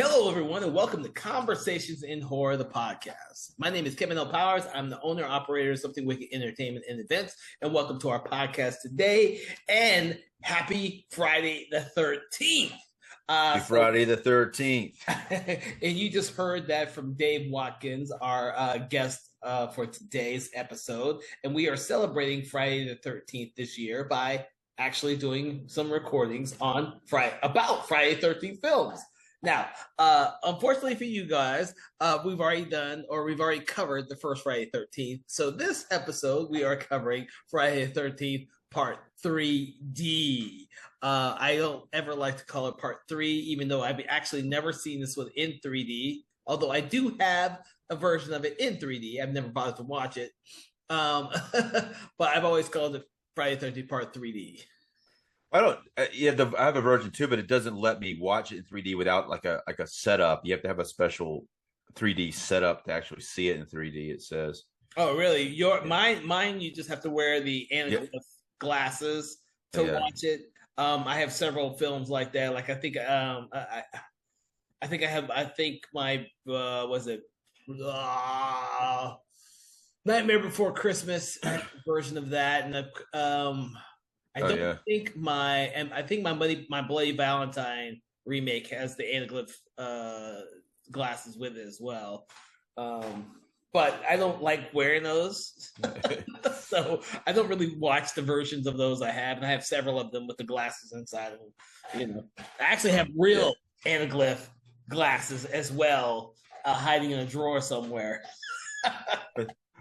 Hello, everyone, and welcome to Conversations in Horror, the podcast. My name is Kevin L. Powers. I'm the owner operator of Something Wicked Entertainment and Events, and welcome to our podcast today. And happy Friday the 13th. Friday the 13th. And you just heard that from Dave Watkins, our guest for today's episode. And we are celebrating Friday the 13th this year by actually doing some recordings on about Friday the 13th films. Now, unfortunately for you guys, we've already covered the first Friday the 13th. So this episode, we are covering Friday the 13th Part 3D. I don't ever like to call it Part 3, even though I've actually never seen this one in 3D. Although I do have a version of it in 3D. I've never bothered to watch it. But I've always called it Friday the 13th Part 3D. I don't. I have a version too, but it doesn't let me watch it in 3D without like a setup. You have to have a special 3D setup to actually see it in 3D. It says. Oh, really? Mine. You just have to wear the anaglyph glasses to watch it. I have several films like that. Like I think my was it Nightmare Before Christmas version of that, and I think my Bloody Valentine remake has the anaglyph glasses with it as well. But I don't like wearing those. So I don't really watch the versions of those I have, and I have several of them with the glasses inside of them. I actually have real anaglyph glasses as well, hiding in a drawer somewhere.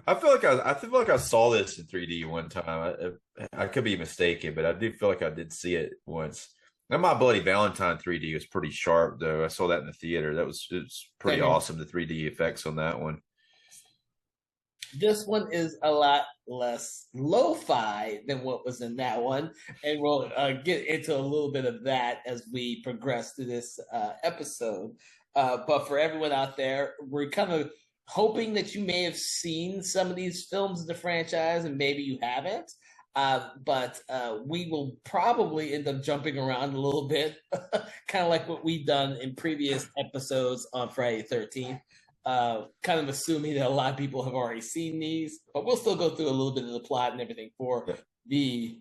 I feel like I saw this in 3D one time. I could be mistaken, but I do feel like I did see it once. And my Bloody Valentine 3D was pretty sharp, though. I saw that in the theater. It's pretty awesome, the 3D effects on that one. This one is a lot less lo-fi than what was in that one, and we'll get into a little bit of that as we progress through this episode. But for everyone out there, we're kind of hoping that you may have seen some of these films in the franchise, and maybe you haven't. But we will probably end up jumping around a little bit, kind of like what we've done in previous episodes on Friday the 13th. Kind of assuming that a lot of people have already seen these, but we'll still go through a little bit of the plot and everything for the.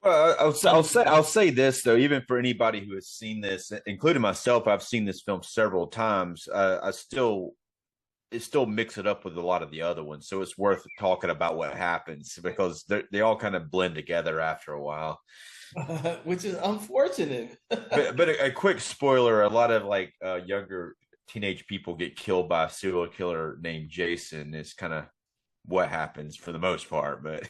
Well, I'll say this though, even for anybody who has seen this, including myself, I've seen this film several times. It still mix it up with a lot of the other ones, so it's worth talking about what happens because they all kind of blend together after a while, which is unfortunate. but a quick spoiler: a lot of younger teenage people get killed by a serial killer named Jason. Is kind of what happens for the most part, but.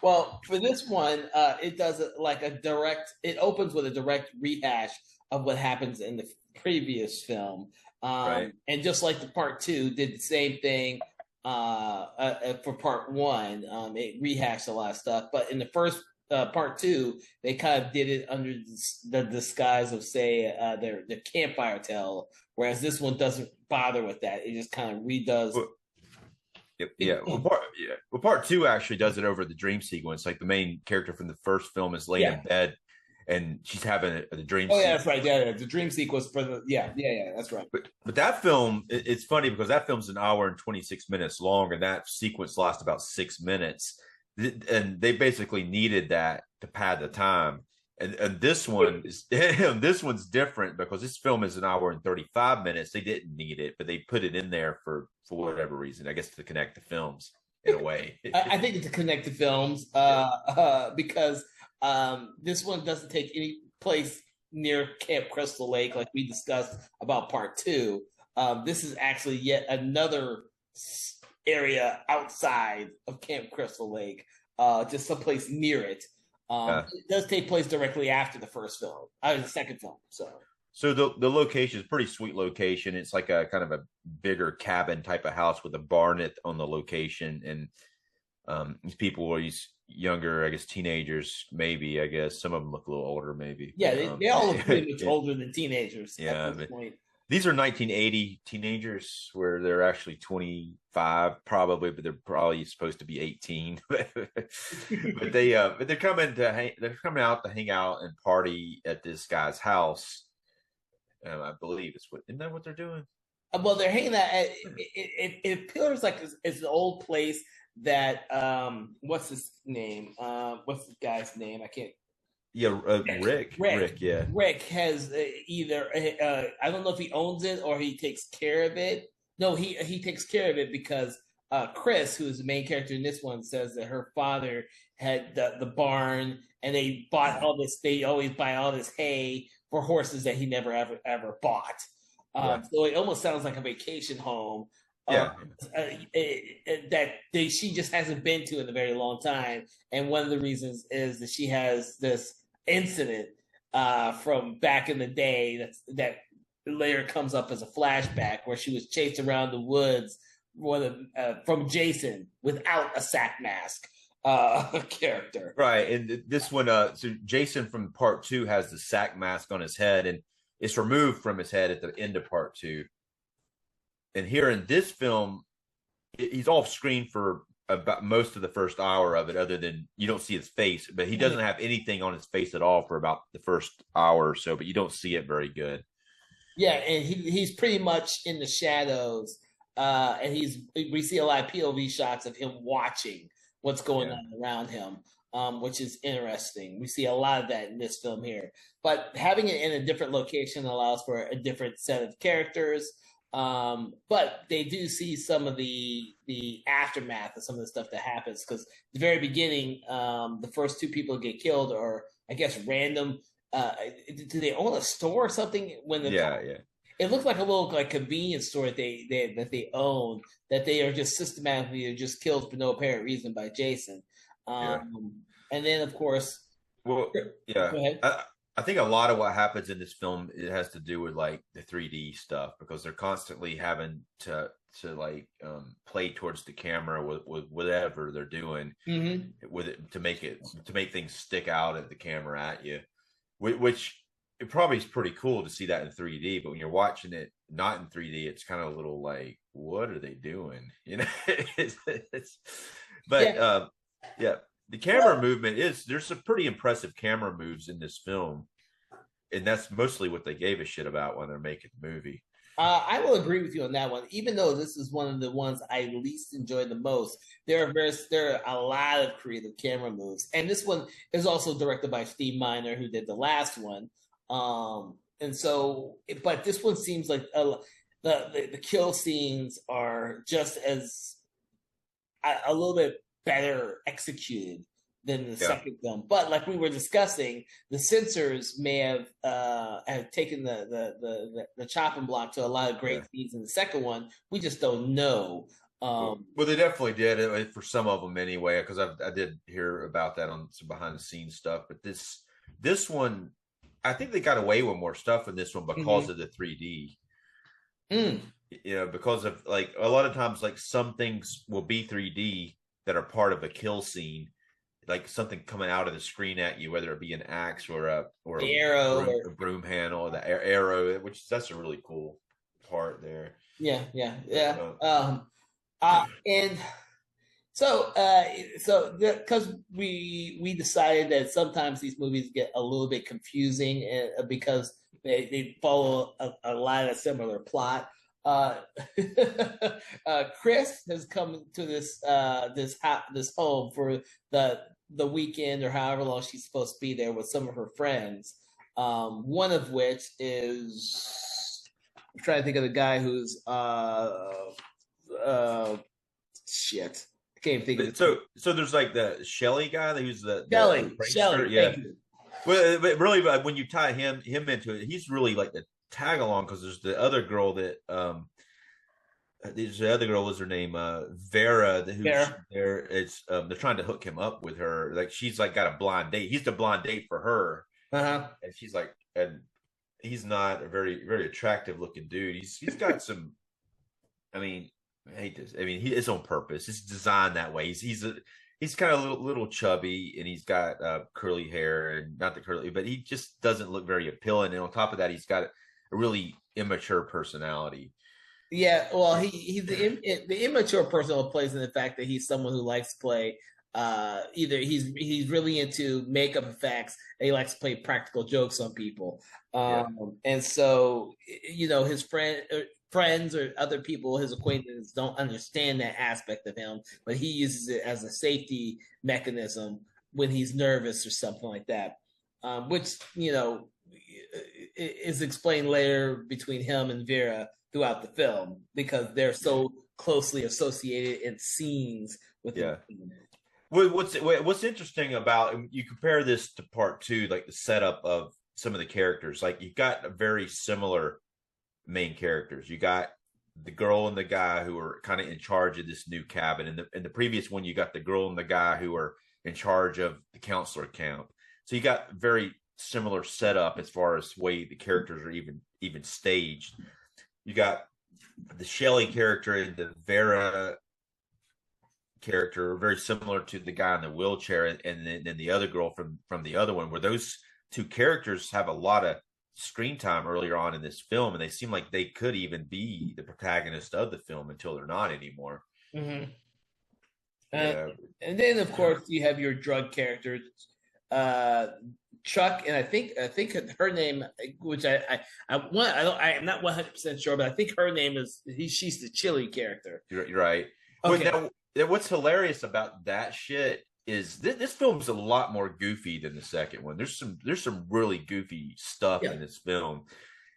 Well, for this one, it does it opens with a direct rehash of what happens in the previous film. Right. And just like the part 2 did the same thing for part 1, it rehashed a lot of stuff. But in the first part 2, they kind of did it under the disguise of, say, their campfire tale, whereas this one doesn't bother with that. It just kind of redoes. Well, part 2 actually does it over the dream sequence. Like the main character from the first film is laying in bed, and she's having a dream. Oh, yeah, that's right. Yeah, the dream sequence for the that's right. But that film, it's funny because that film's an hour and 26 minutes long, and that sequence lasts about 6 minutes, and they basically needed that to pad the time. And this one is this one's different because this film is an hour and 35 minutes. They didn't need it, but they put it in there for whatever reason. I guess to connect the films in a way. I think to connect the films because this one doesn't take any place near Camp Crystal Lake like we discussed about part 2. This is actually yet another area outside of Camp Crystal Lake, just someplace near it. It does take place directly after the first film, the second film. So the location is a pretty sweet location. It's like a kind of a bigger cabin type of house with a barn on the location, and these people are these younger, I guess, teenagers. Maybe I guess some of them look a little older. Maybe they all look pretty much older than teenagers. Yeah, at this point. These are 1980 teenagers where they're actually 25 probably, but they're probably supposed to be 18. But they're coming out to hang out and party at this guy's house. I believe isn't that what they're doing? Well, they're hanging out. It appears like it's an old place that what's his name? What's the guy's name? I can't. Yeah, Rick, yeah. Rick has either I don't know if he owns it or he takes care of it. No, he takes care of it because Chris, who is the main character in this one, says that her father had the barn and they bought all this. They always buy all this hay for horses that he never ever bought. Right. So it almost sounds like a vacation home. Yeah. That she just hasn't been to in a very long time, and one of the reasons is that she has this incident from back in the day that later comes up as a flashback where she was chased around the woods from Jason without a sack mask character. Right. And this one, so Jason from part 2 has the sack mask on his head, and it's removed from his head at the end of part 2. And here in this film, he's off screen for about most of the first hour of it, other than you don't see his face, but he doesn't have anything on his face at all for about the first hour or so, but you don't see it very good. Yeah, and he's pretty much in the shadows, and we see a lot of POV shots of him watching what's going on around him, which is interesting. We see a lot of that in this film here, but having it in a different location allows for a different set of characters. But they do see some of the aftermath of some of the stuff that happens, because the very beginning, the first 2 people get killed are, I guess, random. Do they own a store or something? It looks like a little like convenience store that they own, that they are just systematically just killed for no apparent reason by Jason. And then of course, well, yeah. Go ahead. I think a lot of what happens in this film, it has to do with like the 3D stuff, because they're constantly having to like play towards the camera with whatever they're doing with it to make things stick out at the camera at you, which it probably is pretty cool to see that in 3D. But when you're watching it not in 3D, it's kind of a little like, what are they doing? You know, The camera movement there's some pretty impressive camera moves in this film. And that's mostly what they gave a shit about when they're making the movie. I will agree with you on that one. Even though this is one of the ones I least enjoy the most, there are a lot of creative camera moves. And this one is also directed by Steve Miner, who did the last one. And so, but this one seems like the kill scenes are just as a little bit better executed than the second film. But like we were discussing, the censors may have taken the chopping block to a lot of great scenes in the second one. We just don't know. Well, they definitely did for some of them anyway, because I did hear about that on some behind the scenes stuff. But this one, I think they got away with more stuff in this one because of the 3D. You know, because of like a lot of times, like some things will be 3D that are part of a kill scene, like something coming out of the screen at you, whether it be an axe or a arrow, a broom handle, or the arrow, that's a really cool part there. Yeah. And so because we decided that sometimes these movies get a little bit confusing because they follow a lot of similar plot. Chris has come to this home for the weekend or however long she's supposed to be there with some of her friends. One of which is, I'm trying to think of the guy who's shit. I can't think of it. So there's like the Shelley guy who's the Shelley. Yeah. Well, but really, when you tie him into it, he's really like the tag along, because there's the other girl that what's her name, Vera, who's there. It's they're trying to hook him up with her, like she's like got a blind date. He's the blind date for her, and she's like, and he's not a very, very attractive looking dude. He's got some, I mean, I hate this, I mean, it's on purpose, it's designed that way. He's kind of a little chubby, and he's got curly hair, and not the curly, but he just doesn't look very appealing. And on top of that, he's got a really immature personality. Yeah, well, he's the immature personality plays in the fact that he's someone who likes to play either he's really into makeup effects and he likes to play practical jokes on people. Yeah. And so his friends or other people, his acquaintances, don't understand that aspect of him, but he uses it as a safety mechanism when he's nervous or something like that, which is explained later between him and Vera throughout the film because they're so closely associated in scenes with Yeah. the What's interesting about you compare this to part two, like the setup of some of the characters, like you've got a very similar main characters. You got the girl and the guy who are kind of in charge of this new cabin. In the previous one, you got the girl and the guy who are in charge of the counselor camp. So you got very similar setup as far as way the characters are even staged. You got the Shelley character and the Vera character very similar to the guy in the wheelchair, and then the other girl from the other one, where those two characters have a lot of screen time earlier on in this film, and they seem like they could even be the protagonist of the film until they're not anymore. Mm-hmm. Yeah. And then of course you have your drug characters, Chuck, and I think her name, which I'm not 100% sure, but I think her name is she's the chili character. You're right. Okay. But now, what's hilarious about that shit is this film's a lot more goofy than the second one. There's some really goofy stuff in this film.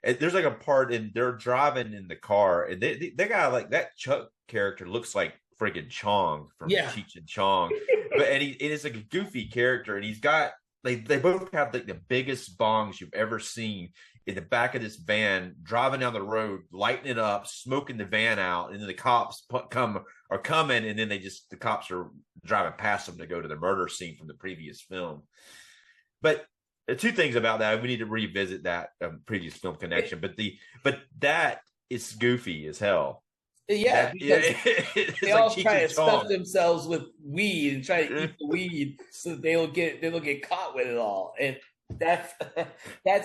And there's like a part and they're driving in the car, and they got like that Chuck character looks like friggin' Chong from Cheech and Chong, and it is like a goofy character, and he's got they both have like the biggest bongs you've ever seen in the back of this van, driving down the road, lighting it up, smoking the van out, and then the cops are coming, and then the cops are driving past them to go to the murder scene from the previous film. But two things about that, we need to revisit that previous film connection. But that is goofy as hell. Yeah, they all try to stuff themselves with weed and try to eat the weed so they don't get caught with it all, and that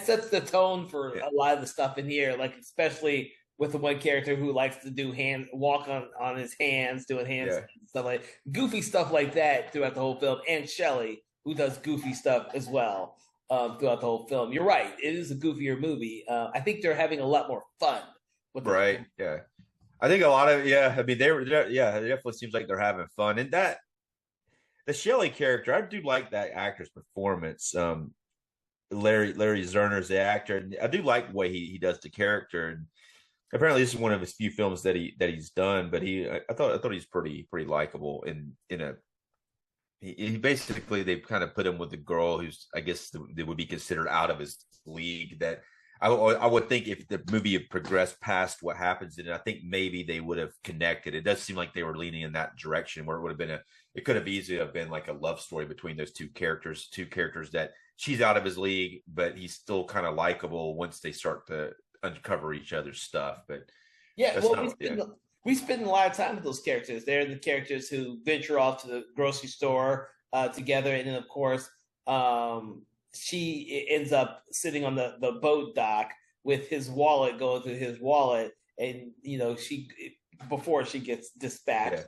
sets the tone for a lot of the stuff in here. Like especially with the one character who likes to do walk on his hands, doing hands stuff like goofy stuff like that throughout the whole film, and Shelley who does goofy stuff as well throughout the whole film. You're right; it is a goofier movie. I think they're having a lot more fun with it. Yeah. I think a lot of I mean it definitely seems like they're having fun, and that the Shelley character, I do like that actor's performance. Larry Zerner's the actor, and I do like the way he does the character. And apparently, this is one of his few films that he's done. But I thought he's pretty likable. He basically they kind of put him with the girl who's I guess that would be considered out of his league. That I would think if the movie had progressed past what happens in it, I think maybe they would have connected. It does seem like they were leaning in that direction where it would have been it could have easily have been like a love story between those two characters that she's out of his league, but he's still kind of likable once they start to uncover each other's stuff. But we spend a lot of time with those characters. They're the characters who venture off to the grocery store together, and then of course she ends up sitting on the boat dock with his wallet, going through his wallet, and she before she gets dispatched,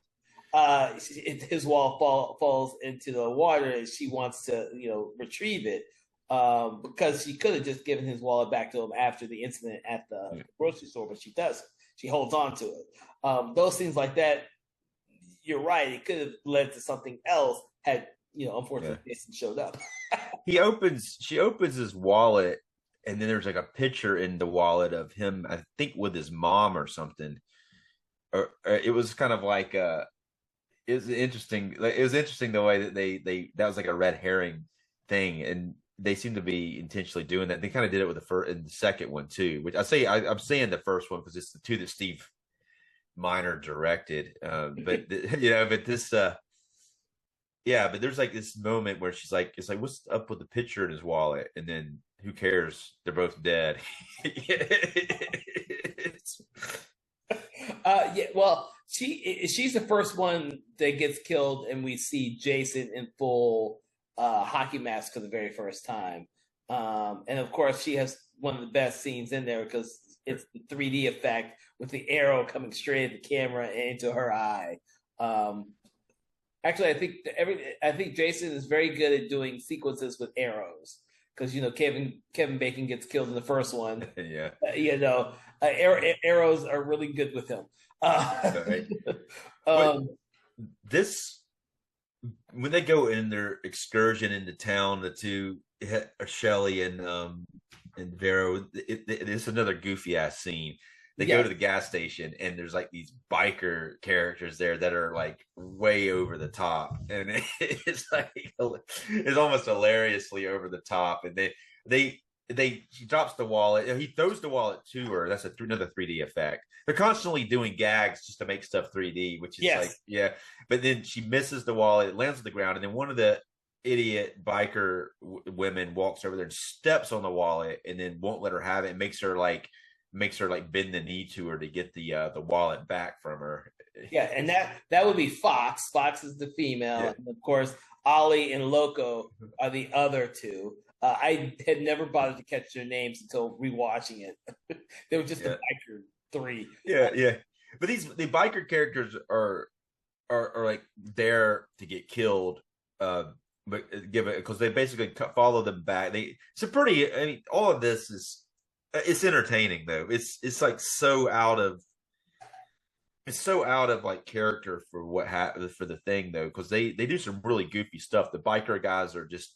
his wallet falls into the water, and she wants to retrieve it because she could have just given his wallet back to him after the incident at the grocery store, but she doesn't. She holds on to it. Those things like that, you're right. It could have led to something else had unfortunately Jason showed up. She opens his wallet, and then there's like a picture in the wallet of him, I think with his mom or something. Or it was kind of like it was interesting. It was interesting the way that they that was like a red herring thing, and they seem to be intentionally doing that. They kind of did it with the second one too, which I'm saying the first one because it's the two that Steve Miner directed. But but this. Yeah, but there's like this moment where she's like, it's like, what's up with the picture in his wallet? And then who cares? They're both dead. Well, she's the first one that gets killed, and we see Jason in full hockey mask for the very first time. And of course, she has one of the best scenes in there because it's the 3D effect with the arrow coming straight at the camera and into her eye. Actually, I think Jason is very good at doing sequences with arrows because Kevin Bacon gets killed in the first one. Yeah. Arrows are really good with him. Right. But Um, this, when they go in their excursion into town, the two, Shelley and Vero, it's another goofy ass scene. They go yeah, to the gas station and there's like these biker characters there that are like way over the top, and it's like it's almost hilariously over the top. And they he drops the wallet, he throws the wallet to her. That's another 3D effect. They're constantly doing gags just to make stuff 3D, which is like, yes, yeah. But then she misses the wallet, it lands on the ground, and then one of the idiot biker women walks over there and steps on the wallet and then won't let her have it, and makes her like bend the knee to her to get the wallet back from her. yeah, and that would be Fox. Fox is the female, Yeah. and of course, Ollie and Loco are the other two. I had never bothered to catch their names until rewatching it. They were just the Yeah. biker three. Yeah, yeah. But the biker characters are like there to get killed, but give it because they basically follow them back. It's a pretty. I mean, all of this is it's entertaining though. It's like so out of it's so out of like character for what happened for the thing though, because they do some really goofy stuff. The biker guys are just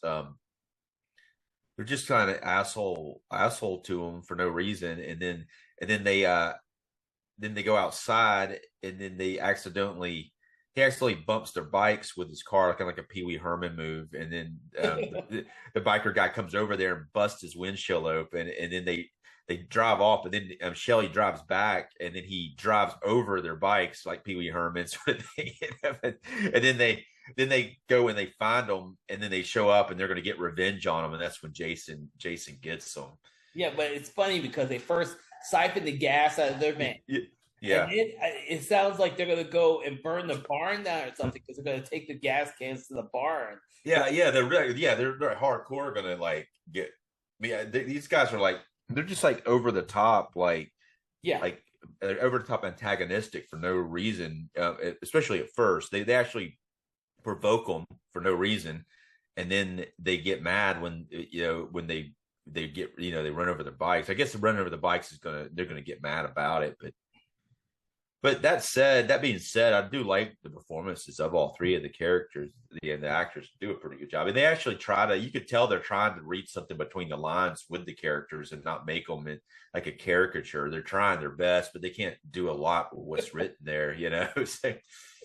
they're just kind of asshole to them for no reason, and then they go outside, and then he accidentally bumps their bikes with his car, kind of like a Pee Wee Herman move, and then the biker guy comes over there and busts his windshield open, and then they drive off, and then Shelley drives back, and then he drives over their bikes like Pee Wee Herman, sort of thing. And then they go and they find them, and then they show up, and they're going to get revenge on them, and that's when Jason gets them. Yeah, but it's funny because they first siphon the gas out of their van. Yeah. And it sounds like they're going to go and burn the barn down or something because they're going to take the gas cans to the barn. They're hardcore gonna like get. Yeah, these guys are like they're just like over the top, Yeah. like over the top antagonistic for no reason. Especially at first, they actually provoke them for no reason, and then they get mad when when they get they run over their bikes. I guess the run over the bikes they're gonna get mad about it, but that being said, I do like the performances of all three of the characters. The actors do a pretty good job, and they actually you could tell they're trying to read something between the lines with the characters and not make them like a caricature. They're trying their best, but they can't do a lot with what's written there. So,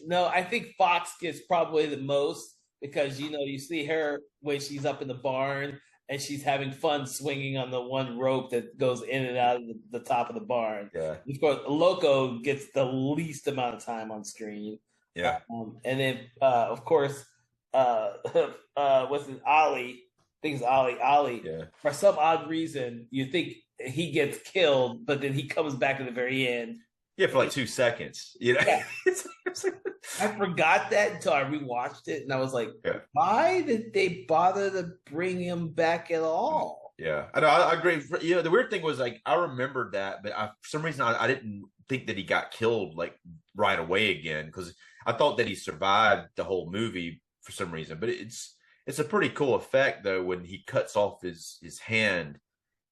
No, I think Fox gets probably the most because you see her when she's up in the barn and she's having fun swinging on the one rope that goes in and out of the top of the barn. yeah, Of course, Loco gets the least amount of time on screen. yeah, And then, of course, what's it, Ollie? I think it's Ollie. Ollie, yeah. for some odd reason, you think he gets killed, but then he comes back at the very end. Yeah, for like 2 seconds. Yeah. It's like, I forgot that until I rewatched it, and I was like, yeah. why did they bother to bring him back at all? Yeah, I know. I agree. The weird thing was like I remembered that, but for some reason I didn't think that he got killed like right away again because I thought that he survived the whole movie for some reason. But it's a pretty cool effect though when he cuts off his hand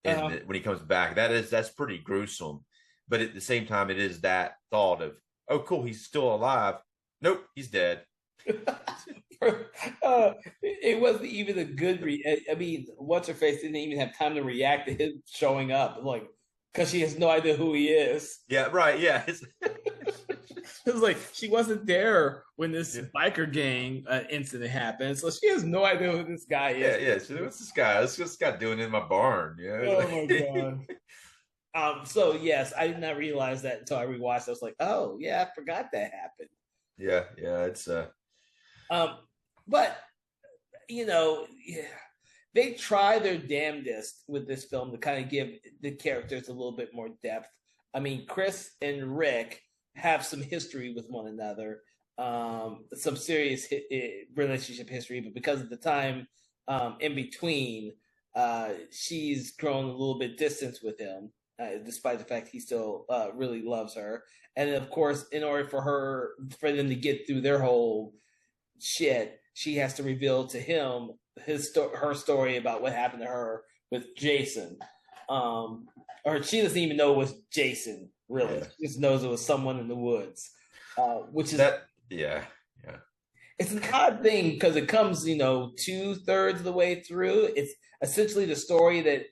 and when he comes back. That's pretty gruesome. But at the same time, it is that thought of, oh, cool, he's still alive. Nope, he's dead. It wasn't even a good. I mean, what's her face didn't even have time to react to him showing up, like because she has no idea who he is. Yeah, right. Yeah, It was like she wasn't there when this biker gang incident happened, so she has no idea who this guy is. Yeah. So what's this guy? What's this guy doing in my barn? Yeah. Oh my god. So yes, I did not realize that until I rewatched. I was like, oh yeah, I forgot that happened. Yeah. It's But yeah, they try their damnedest with this film to kind of give the characters a little bit more depth. I mean, Chris and Rick have some history with one another, some serious relationship history, but because of the time in between, she's grown a little bit distant with him. Despite the fact he still really loves her, and of course, in order for them to get through their whole shit, she has to reveal to him her story about what happened to her with Jason. Or she doesn't even know it was Jason, really. Yeah. She just knows it was someone in the woods, which is That, yeah. it's an odd thing because it comes, 2/3 of the way through. It's essentially the story that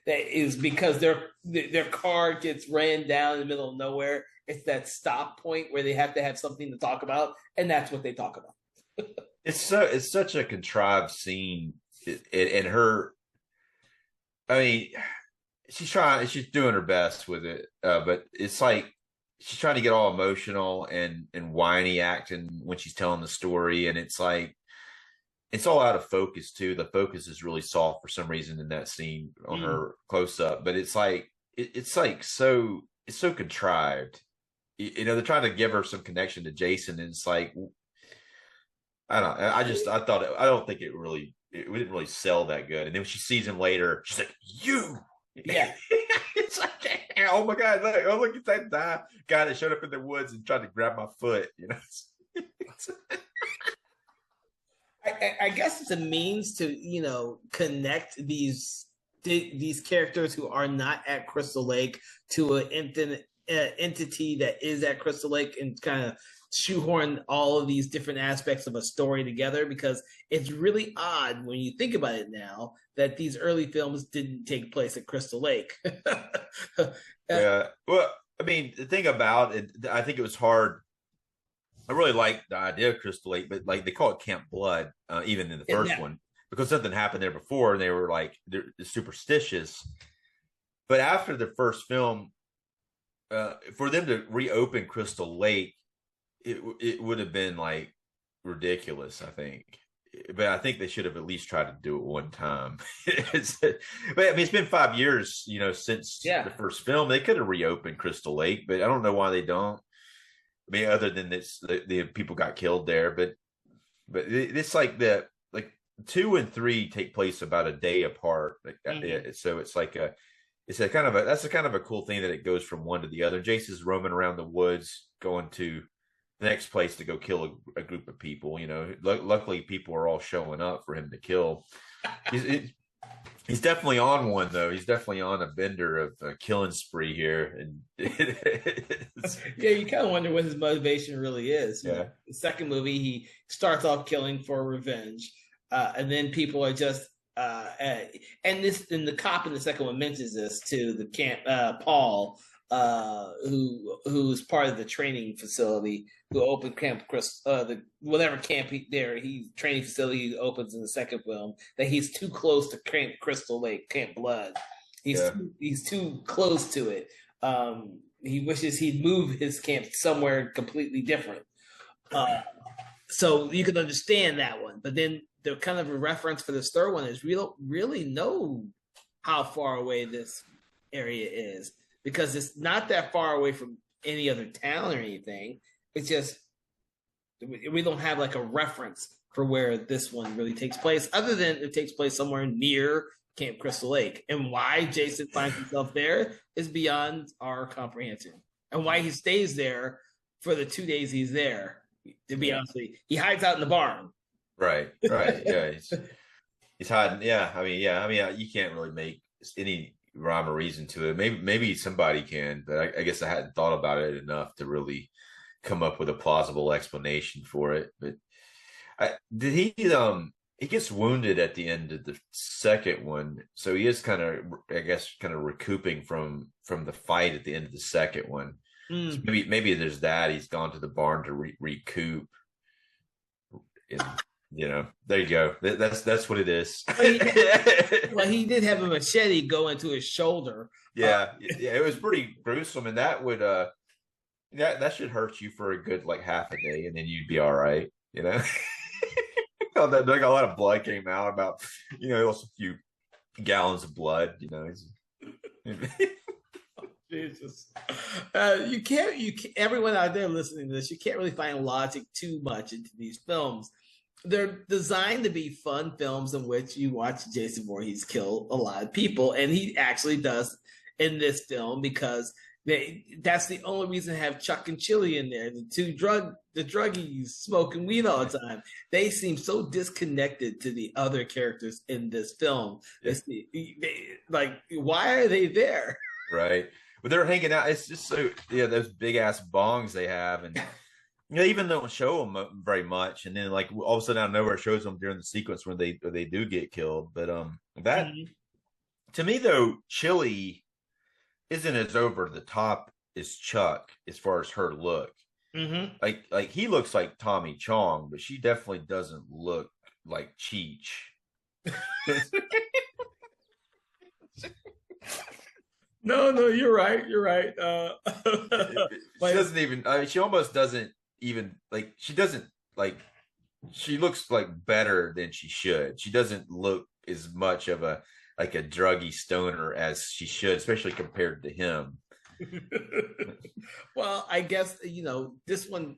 is because their car gets ran down in the middle of nowhere. It's that stop point where they have to have something to talk about, and that's what they talk about. It's such a contrived scene, and her. I mean, she's doing her best with it, but it's like she's trying to get all emotional and whiny acting when she's telling the story, and it's like it's all out of focus too. The focus is really soft for some reason in that scene on her close up, but it's like it's like so contrived. They're trying to give her some connection to Jason, and it's like I don't know. I don't think it didn't really sell that good. And then when she sees him later, she's like, "You." Yeah. It's like, oh my God, look at that guy that showed up in the woods and tried to grab my foot, I guess it's a means to connect these characters who are not at Crystal Lake to an entity that is at Crystal Lake, and kind of shoehorn all of these different aspects of a story together, because it's really odd when you think about it now that these early films didn't take place at Crystal Lake. Yeah. Well, I mean, the thing about it, I think it was hard. I really like the idea of Crystal Lake, but like they call it Camp Blood, even in the first one, because something happened there before, and they were like they're superstitious. But after the first film, for them to reopen Crystal Lake, it would have been like ridiculous, I think. But I think they should have at least tried to do it one time. But I mean, it's been 5 years, since the first film. They could have reopened Crystal Lake, but I don't know why they don't. I mean, other than this, the people got killed there, but it's like 2 and 3 take place about a day apart. So it's like that's a kind of a cool thing that it goes from one to the other. Jason's roaming around the woods, going to the next place to go kill a group of people. Luckily people are all showing up for him to kill. He's definitely on one, though. He's definitely on a bender of a killing spree here. And yeah, you kind of wonder what his motivation really is. Yeah. The second movie, he starts off killing for revenge, and then people are just and the cop in the second one mentions this to the camp, Paul, who's part of the training facility, who opened Camp whatever camp training facility opens in the second film, that he's too close to Camp Crystal Lake, Camp Blood. He's too close to it. He wishes he'd move his camp somewhere completely different. So you can understand that one, but then the kind of a reference for this third one is we don't really know how far away this area is, because it's not that far away from any other town or anything. It's just we don't have like a reference for where this one really takes place, other than it takes place somewhere near Camp Crystal Lake. And why Jason finds himself there is beyond our comprehension. And why he stays there for the 2 days he's there, to be honest with you. He hides out in the barn. Right. Yeah. He's hiding. Yeah. I mean, you can't really make any rhyme or reason to it. Maybe somebody can, but I guess I hadn't thought about it enough to really come up with a plausible explanation for it. But he gets wounded at the end of the second one, so he is kind of recouping from the fight at the end of the second one. So maybe there's that. He's gone to the barn to recoup. And, there you go. That's what it is. Well, he did have a machete go into his shoulder. Yeah, it was pretty gruesome, and that would that should hurt you for a good like half a day, and then you'd be all right. Like a lot of blood came out, about also a few gallons of blood. Jesus. You can't. Everyone out there listening to this, you can't really find logic too much into these films. They're designed to be fun films in which you watch Jason Voorhees kill a lot of people, and he actually does in this film, because That's the only reason to have Chuck and Chili in there. The druggies smoking weed all the time. They seem so disconnected to the other characters in this film. Yeah. Like, why are they there? Right. But they're hanging out. It's just so, yeah, those big ass bongs they have. And, you know, even though it show them very much. And then, like, all of a sudden out of nowhere, it shows them during the sequence when they do get killed. But that, to me, though, Chili isn't as over the top as Chuck as far as her look. Mm-hmm. Like he looks like Tommy Chong, but she definitely doesn't look like Cheech. No, you're right. You're right. She doesn't even. I mean, she almost doesn't even like. She doesn't like. She looks like better than she should. She doesn't look as much of a like a druggy stoner as she should, especially compared to him. Well, I guess this one,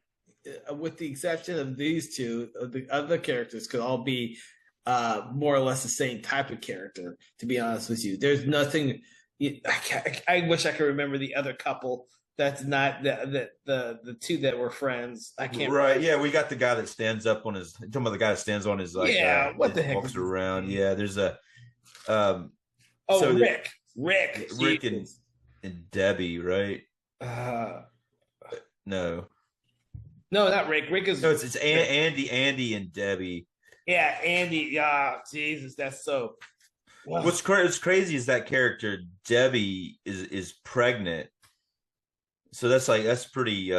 with the exception of these two, the other characters could all be more or less the same type of character. To be honest with you, there's nothing. I wish I could remember the other couple. That's not the two that were friends. I can't. Right? Remember. Yeah, we got the guy that stands up on his. Talking about the guy that stands on his like. Yeah. What the heck? Walks around. Yeah. There's a. Rick and Debbie, right? No, not Rick. Rick is no. It's Andy, and Debbie. Yeah, Andy. Yeah, Jesus, that's so. Wow. What's crazy is that character Debbie is pregnant, so that's pretty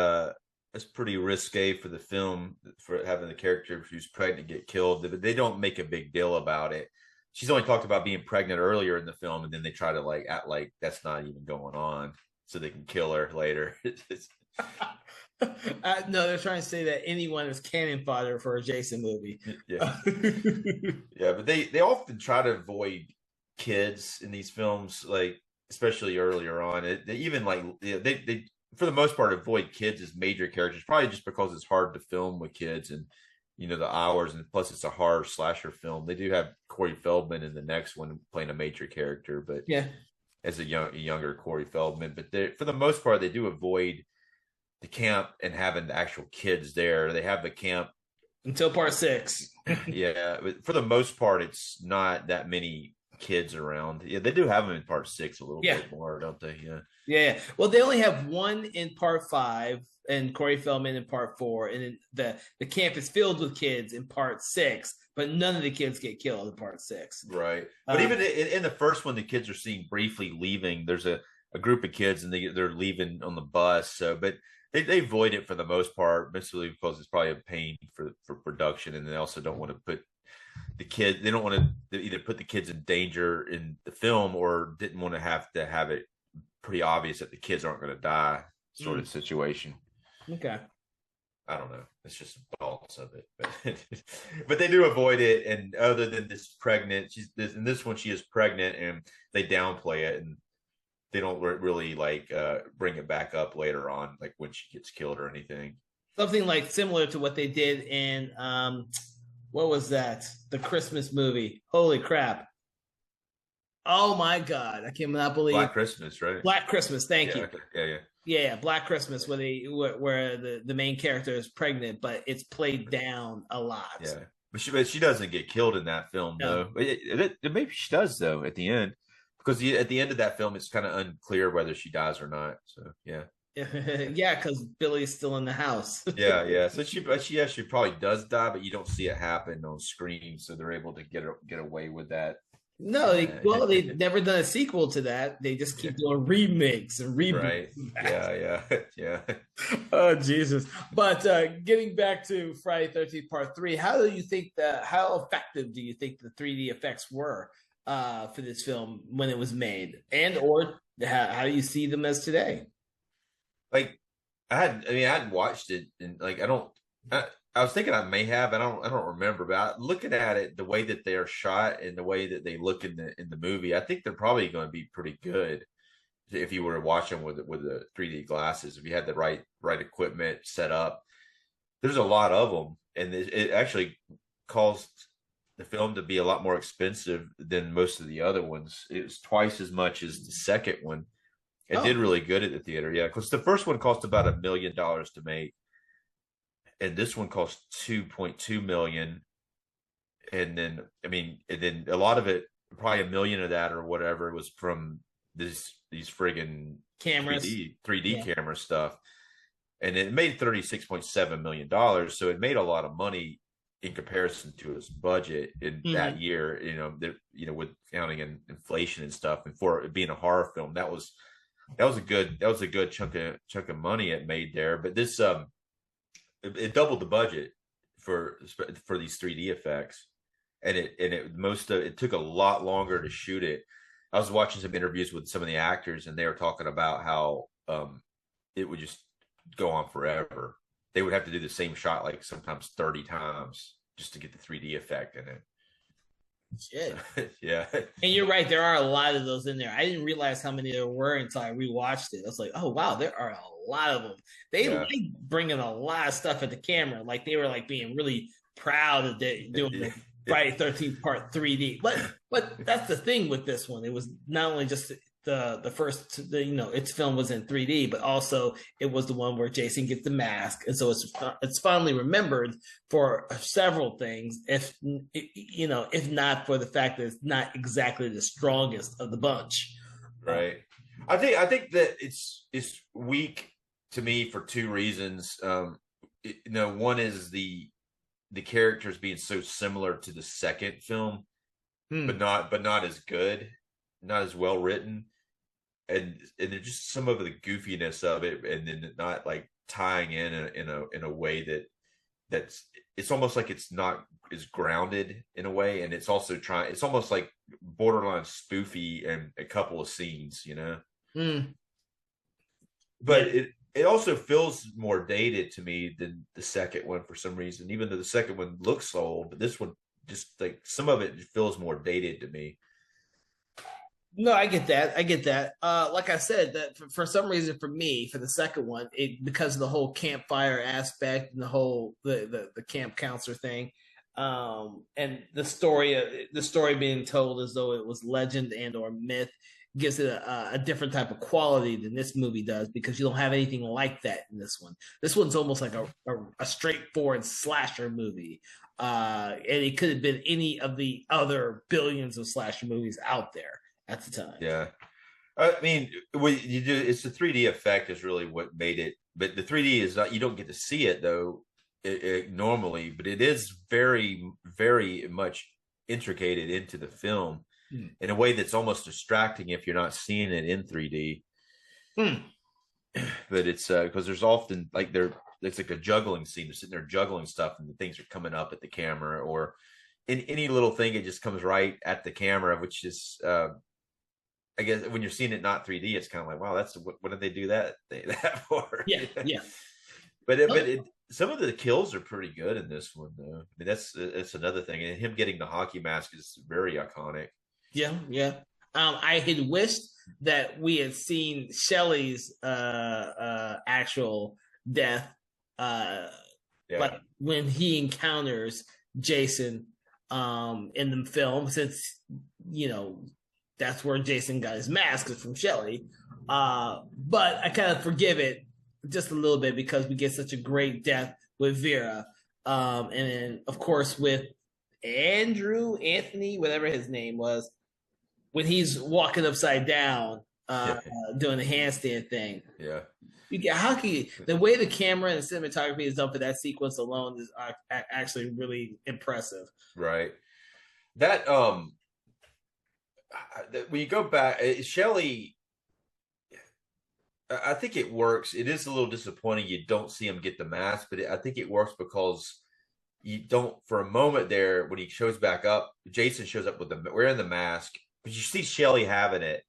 risque for the film for having the character who's pregnant get killed. But they don't make a big deal about it. She's only talked about being pregnant earlier in the film, and then they try to like act like that's not even going on, so they can kill her later. No, they're trying to say that anyone is cannon fodder for a Jason movie. Yeah, yeah, but they often try to avoid kids in these films, like especially earlier on. They even like they for the most part avoid kids as major characters, probably just because it's hard to film with kids and the hours, and plus it's a horror slasher film. They do have Corey Feldman in the next one playing a major character, but yeah, as a younger Corey Feldman. But for the most part, they do avoid the camp and having the actual kids there. They have the camp until part 6. Yeah, but for the most part, it's not that many kids around. Yeah, they do have them in part 6 a little bit more, don't they? Yeah. Well, they only have one in part 5 and Corey Feldman in part 4, and then the camp is filled with kids in part 6, but none of the kids get killed in part 6. Right. But even in the first one, the kids are seen briefly leaving. There's a group of kids and they're leaving on the bus. So, but they avoid it for the most part, basically because it's probably a pain for production, and they also don't want to put the kid. They don't want to either put the kids in danger in the film, or didn't want to have it pretty obvious that the kids aren't going to die, sort of situation. Okay. I don't know. It's just thoughts of it, but they do avoid it. And other than this pregnant, in this one she is pregnant, and they downplay it, and they don't really like bring it back up later on, like when she gets killed or anything. Something like similar to what they did in what was that? The Christmas movie. Holy crap! Oh my God, I cannot believe Black Christmas, right? Black Christmas. Thank you. Yeah. Black Christmas, where the main character is pregnant, but it's played down a lot. Yeah, but she doesn't get killed in that film, though. Maybe she does though at the end, because at the end of that film, it's kind of unclear whether she dies or not. So yeah. Yeah, because Billy's still in the house. yeah. So she probably does die, but you don't see it happen on screen, so they're able to get away with that. No, they've never done a sequel to that. They just keep doing remakes and reboots. Right. Yeah. Oh, Jesus. But getting back to Friday 13th Part 3, how effective do you think the 3D effects were for this film when it was made? Or how do you see them as today? Like, I hadn't watched it, and like I was thinking I may have, and I don't remember, but looking at it, the way that they are shot and the way that they look in the movie, I think they're probably going to be pretty good if you were to watch them with the 3D glasses. If you had the right equipment set up, there's a lot of them, and it actually caused the film to be a lot more expensive than most of the other ones. It was twice as much as the second one, It did really good at the theater, yeah. Because the first one cost about $1 million to make, and this one cost 2.2 million. And then, I mean, and then a lot of it, probably $1 million of that or whatever, was from these friggin' Cameras, 3D camera stuff, and it made $36.7 million. So it made a lot of money in comparison to its budget in that year. With counting in inflation and stuff, and for it being a horror film, that was a good chunk of money it made there. But this it doubled the budget for these 3D effects, and it took a lot longer to shoot it. I was watching some interviews with some of the actors, and they were talking about how it would just go on forever. They would have to do the same shot like sometimes 30 times just to get the 3D effect in it. Shit. Yeah. And you're right, there are a lot of those in there. I didn't realize how many there were until I rewatched it. I was like, oh wow, there are a lot of them. They like bringing a lot of stuff at the camera. Like they were like being really proud of doing the Friday 13th part 3D. But that's the thing with this one. It was not only just the first, its film was in 3D, but also it was the one where Jason gets the mask, and so it's fondly remembered for several things. If not for the fact that it's not exactly the strongest of the bunch, right? I think that it's weak to me for two reasons. One is the characters being so similar to the second film, but not as good, not as well written. And there's just some of the goofiness of it, and then not like tying in a way that's it's almost like it's not is grounded in a way, and it's also it's almost like borderline spoofy in a couple of scenes, But it also feels more dated to me than the second one for some reason, even though the second one looks old, but this one just like some of it feels more dated to me. No, I get that. Like I said, that for some reason, for me, for the second one, because of the whole campfire aspect and the whole the camp counselor thing, and the story being told as though it was legend and or myth, gives it a different type of quality than this movie does, because you don't have anything like that in this one. This one's almost like a straightforward slasher movie, and it could have been any of the other billions of slasher movies out there at the time. Yeah. I mean, what you do, it's the 3D effect is really what made it, but the 3D is not, you don't get to see it though, normally, but it is very, very much intricated into the film in a way that's almost distracting if you're not seeing it in 3D. But it's because there's often like it's like a juggling scene. They're sitting there juggling stuff, and the things are coming up at the camera, or in any little thing, it just comes right at the camera, which is I guess when you're seeing it not 3D, it's kind of like, wow, that's what did they do that for? Yeah. But some of the kills are pretty good in this one, though. I mean, that's another thing, and him getting the hockey mask is very iconic. Yeah. I had wished that we had seen Shelley's actual death, like when he encounters Jason in the film, since that's where Jason got his mask, is from Shelley. But I kind of forgive it just a little bit because we get such a great death with Vera. And then, of course, with Anthony, whatever his name was, when he's walking upside down, doing the handstand thing. Yeah. You get the way the camera and the cinematography is done for that sequence alone is actually really impressive. Right. That when you go back, Shelley, I think it works. It is a little disappointing you don't see him get the mask, but I think it works because you don't, for a moment there, when he shows back up, Jason shows up wearing the mask, but you see Shelley having it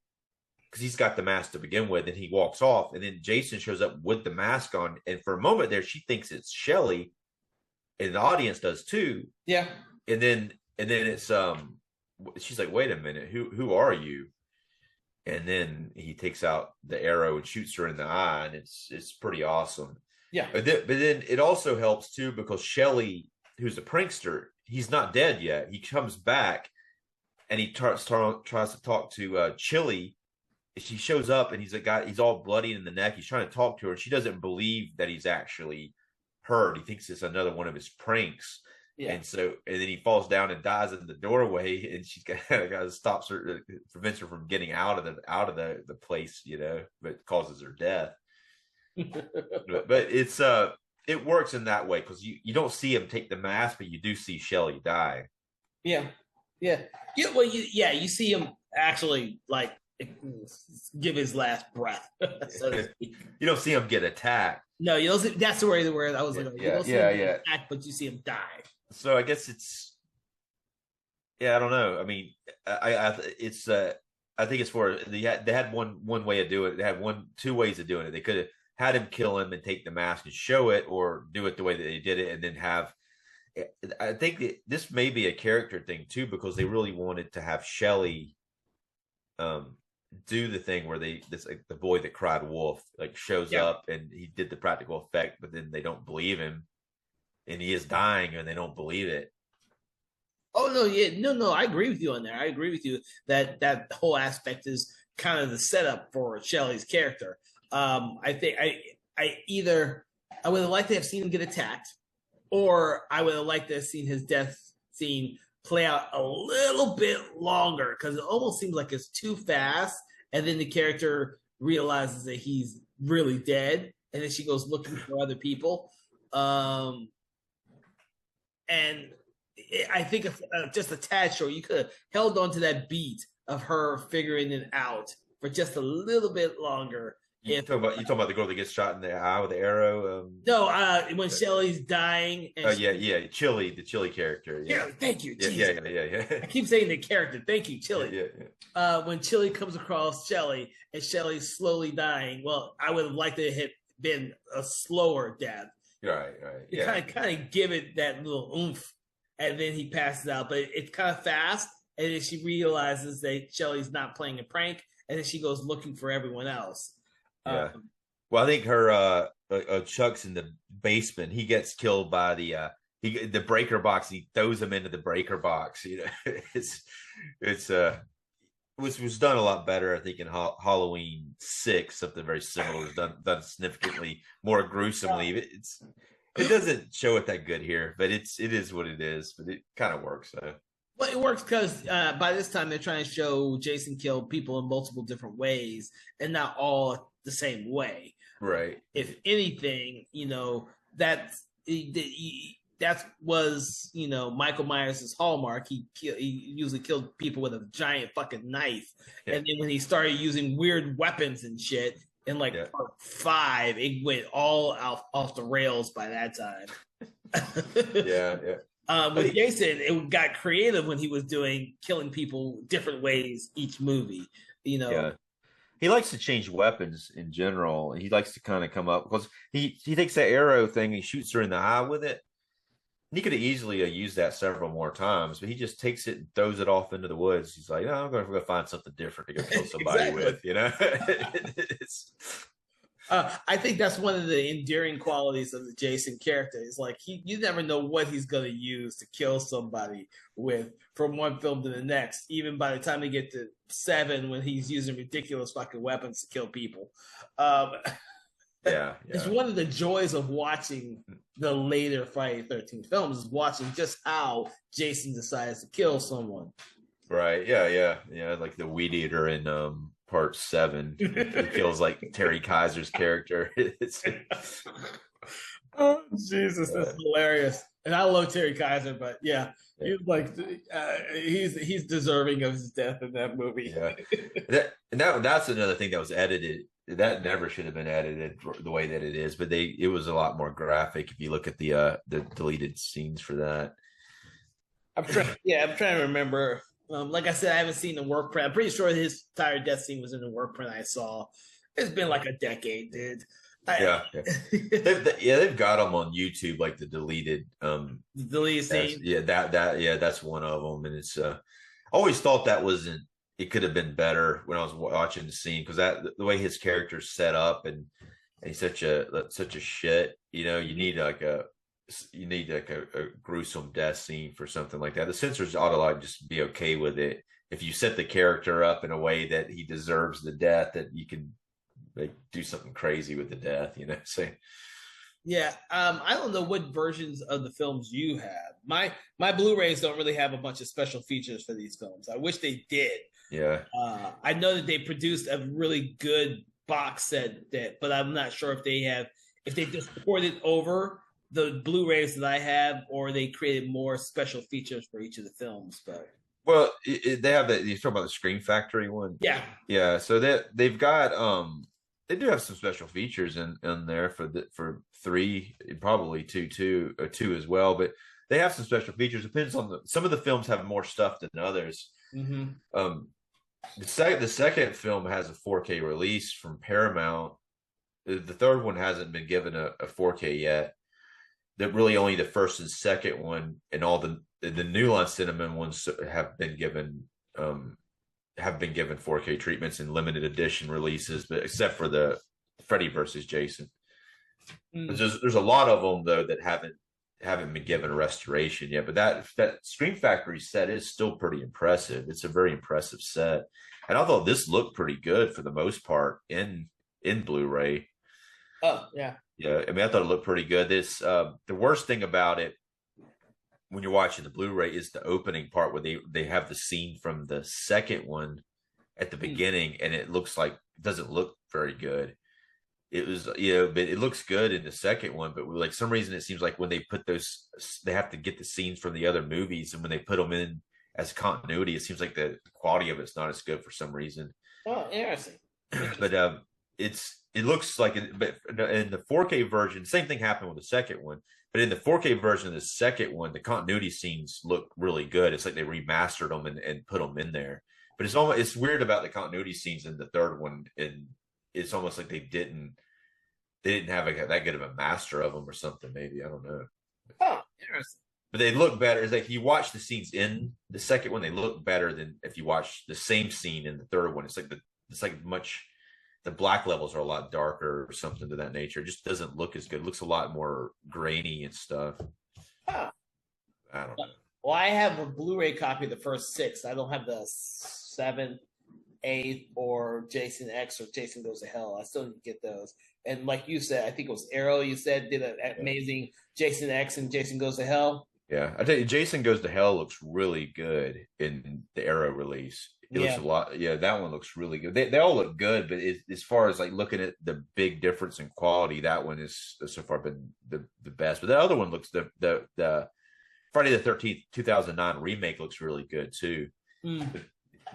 because he's got the mask to begin with, and he walks off, and then Jason shows up with the mask on, and for a moment there, she thinks it's Shelley, and the audience does too. Yeah. And then it's she's like, wait a minute, who are you? And then he takes out the arrow and shoots her in the eye, and it's pretty awesome. Yeah. But then it also helps too, because Shelley, who's a prankster, he's not dead yet. He comes back and he tries to talk to Chili, she shows up and he's all bloody in the neck. He's trying to talk to her. She doesn't believe that he's actually hurt. He thinks it's another one of his pranks. Yeah. And then he falls down and dies in the doorway, and she's got to stops her, prevents her from getting out of the place, but causes her death. but it's it works in that way because you don't see him take the mask, but you do see Shelley die. Yeah. Well, you see him actually like give his last breath. So to speak. You don't see him get attacked. No, you don't see, that's the word I was looking at. You don't see him get attacked, but you see him die. So I guess it's, I don't know. I mean, I think it's for they had one way of doing it. They had two ways of doing it. They could have had him kill him and take the mask and show it, or do it the way that they did it and then have. I think this may be a character thing too, because they really wanted to have Shelley do the thing where like the boy that cried wolf like shows up and he did the practical effect, but then they don't believe him and he is dying and they don't believe it. Oh no, no, I agree with you on there. I agree with you that whole aspect is kind of the setup for Shelley's character. I think I would have liked to have seen him get attacked, or I would have liked to have seen his death scene play out a little bit longer, because it almost seems like it's too fast, and then the character realizes that he's really dead, and then she goes looking for other people. And I think if just a tad short, you could have held on to that beat of her figuring it out for just a little bit longer. You talking about the girl that gets shot in the eye with the arrow? No, when Shelley's dying. And Chili, the Chili character. Yeah, thank you. Yeah. I keep saying the character. Thank you, Chili. Yeah. When Chili comes across Shelley and Shelley's slowly dying, well, I would have liked to have been a slower death. Right. You kind of give it that little oomph, and then he passes out. But it's kind of fast, and then she realizes that Shelley's not playing a prank, and then she goes looking for everyone else. Yeah. Well, I think her Chuck's in the basement. He gets killed by the breaker box. He throws him into the breaker box. It was done a lot better, I think, in Halloween 6. Something very similar was done significantly more gruesomely. It doesn't show it that good here, but it is what it is. But it kind of works though. Well, it works because by this time they're trying to show Jason killed people in multiple different ways and not all the same way. Right. If anything, that was Michael Myers' hallmark. He usually killed people with a giant fucking knife, and then when he started using weird weapons and shit in part 5, it went all off the rails by that time. Yeah. With Jason, it got creative when he was killing people different ways each movie. Yeah. He likes to change weapons in general. He likes to kind of come up because he takes that arrow thing, he shoots her in the eye with it. He could have easily used that several more times, but he just takes it and throws it off into the woods. He's like, "No, I'm going to go find something different to go kill somebody with." I think that's one of the endearing qualities of the Jason character. Is like you never know what he's going to use to kill somebody with from one film to the next. Even by the time they get to 7, when he's using ridiculous fucking weapons to kill people. It's one of the joys of watching the later Friday the 13th films, is watching just how Jason decides to kill someone. Right. Yeah. Like the weed eater in part 7. It feels like Terry Kaiser's character. Oh Jesus, that's hilarious. And I love Terry Kaiser, but he's deserving of his death in that movie. That's another thing that was edited. That never should have been edited the way that it is, but it was a lot more graphic if you look at the deleted scenes for that. I'm trying to remember. Like I said, I haven't seen the work print. I'm pretty sure his entire death scene was in the work print I saw. It's been like a decade, dude. They've got them on YouTube, like the deleted scene. That's one of them, and it's I always thought that wasn't. It could have been better when I was watching the scene, because the way his character's set up and he's such a shit. You need a gruesome death scene for something like that. The censors ought to just be okay with it if you set the character up in a way that he deserves the death, that you can like do something crazy with the death, you know. So Yeah, I don't know what versions of the films you have. My Blu-rays don't really have a bunch of special features for these films. I wish they did. yeah. I know that they produced a really good box set, but I'm not sure if they just ported over the Blu-rays that I have, or they created more special features for each of the films. But Well, they have that. You talking about the Screen Factory one? yeah, Yeah. So they've got they do have some special features in there for three, and probably two as well. But they have some special features. Depends on some of the films have more stuff than others. mm-hmm. The second film has a 4K release from Paramount. The third one hasn't been given a 4K yet. That really only the first and second one, and all the New Line Cinema ones have been given 4K treatments and limited edition releases, but except for the Freddy versus Jason. There's a lot of them though that haven't been given a restoration yet. But that Scream Factory set is still pretty impressive. It's a very impressive set, and I thought this looked pretty good for the most part in Blu-ray. Oh yeah, yeah. I mean, I thought it looked pretty good. This the worst thing about it when you're watching the Blu-ray is the opening part where they have the scene from the second one at the beginning, and it doesn't look very good. It was, but it looks good in the second one, but like some reason it seems like when they put they have to get the scenes from the other movies, and when they put them in as continuity, it seems like the quality of it's not as good for some reason. Oh, interesting. But it looks like but in the 4K version, same thing happened with the second one. But in the 4K version of the second one, the continuity scenes look really good. It's like they remastered them and put them in there. But it's weird about the continuity scenes in the third one, and it's almost like they didn't have that good of a master of them or something. Maybe, I don't know. Oh, interesting. But they look better. It's like if you watch the scenes in the second one, they look better than if you watch the same scene in the third one. The black levels are a lot darker or something to that nature. It just doesn't look as good. It looks a lot more grainy and stuff. Huh. I don't know. Well, I have a Blu-ray copy of the first 6. I don't have the 7, 8, or Jason X or Jason Goes to Hell. I still need to get those. And like you said, I think it was Arrow, you said, did an amazing Jason X and Jason Goes to Hell. Yeah, I tell you, Jason Goes to Hell looks really good in the Arrow release. It looks a lot. Yeah, that one looks really good. They all look good, but as far as like looking at the big difference in quality, that one is so far been the best. But the other one looks the Friday the 13th 2009 remake looks really good too.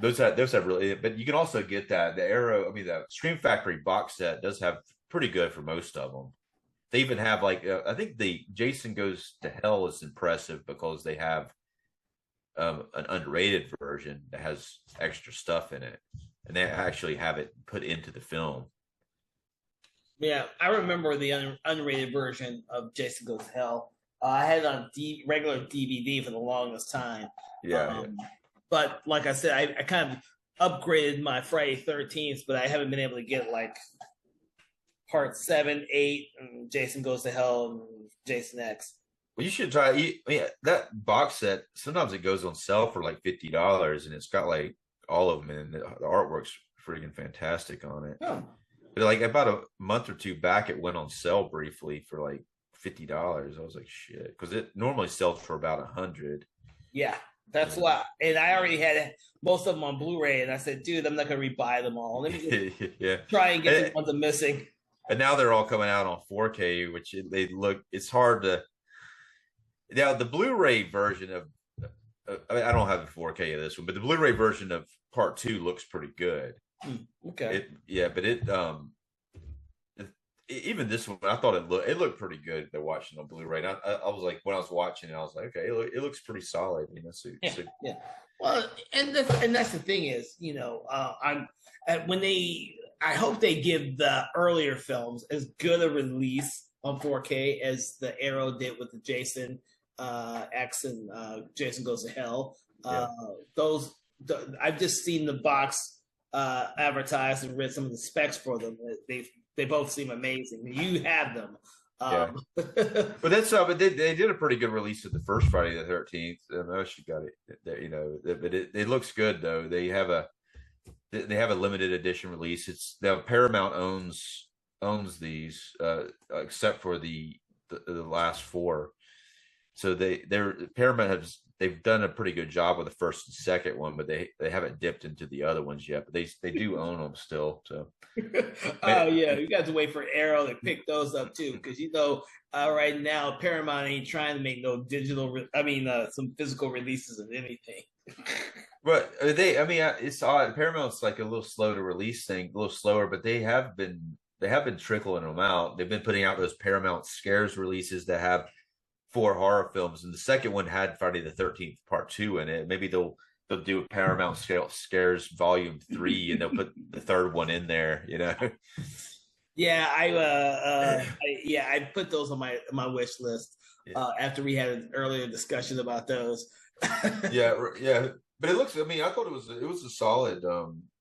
Those have really, but you can also get that the Arrow. I mean, the Scream Factory box set does have pretty good for most of them. They even have like I think the Jason Goes to Hell is impressive because they have an underrated version that has extra stuff in it, and they actually have it put into the film. Yeah, I remember the unrated version of Jason Goes to Hell. I had it on regular DVD for the longest time. Yeah. But like I said, I kind of upgraded my Friday 13th, but I haven't been able to get like part 7, 8, and Jason Goes to Hell and Jason X. Well, you should try. That box set. Sometimes it goes on sale for like $50, and it's got like all of them, and the artwork's freaking fantastic on it. Oh. But like about a month or two back, it went on sale briefly for like $50. I was like, shit, because it normally sells for about $100. Yeah, that's why. And I already had most of them on Blu-ray, and I said, dude, I'm not gonna rebuy them all. Let me just try and get the ones I'm missing. And now they're all coming out on 4K, which it's hard to. Now the Blu-ray version of, I don't have the 4K of this one, but the Blu-ray version of Part 2 looks pretty good. Okay. Even this one, I thought it looked pretty good. They're watching on Blu-ray. I was like, when I was watching it, I was like, okay, it looks pretty solid. Yeah. Well, and that's the thing is, I hope they give the earlier films as good a release on 4K as the Arrow did with the Jason X and Jason Goes to Hell. I've just seen the box advertised and read some of the specs for them. They both seem amazing. You have them. Yeah. But But they did a pretty good release of the first Friday the 13th. I she got it, but it looks good though. They have a limited edition release. It's now Paramount owns these, except for the last four. So they're Paramount they've done a pretty good job with the first and second one, but they haven't dipped into the other ones yet. But they do own them still. So oh yeah, you got to wait for Arrow to pick those up too, because right now Paramount ain't trying to make no some physical releases of anything. But it's odd. Paramount's like a little slow to release thing, a little slower, but they have been trickling them out. They've been putting out those Paramount Scares releases that have 4 horror films, and the second one had Friday the 13th Part 2 in it. Maybe they'll do a Paramount Scares Volume 3, and they'll put the third one in there. Yeah, I put those on my wish list after we had an earlier discussion about those. yeah. But it looks. I mean, I thought it was a solid.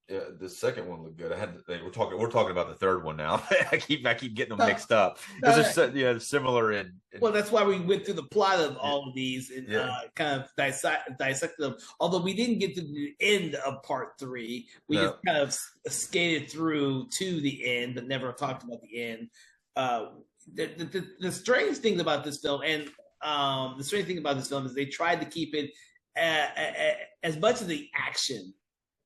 The second one looked good. We're talking about the third one now. I keep getting them mixed up. They're similar in. Well, that's why we went through the plot of all of these and kind of dissected them. Although we didn't get to the end of Part 3, we just kind of skated through to the end, but never talked about the end. The strange thing about this film, and is they tried to keep it as much of the action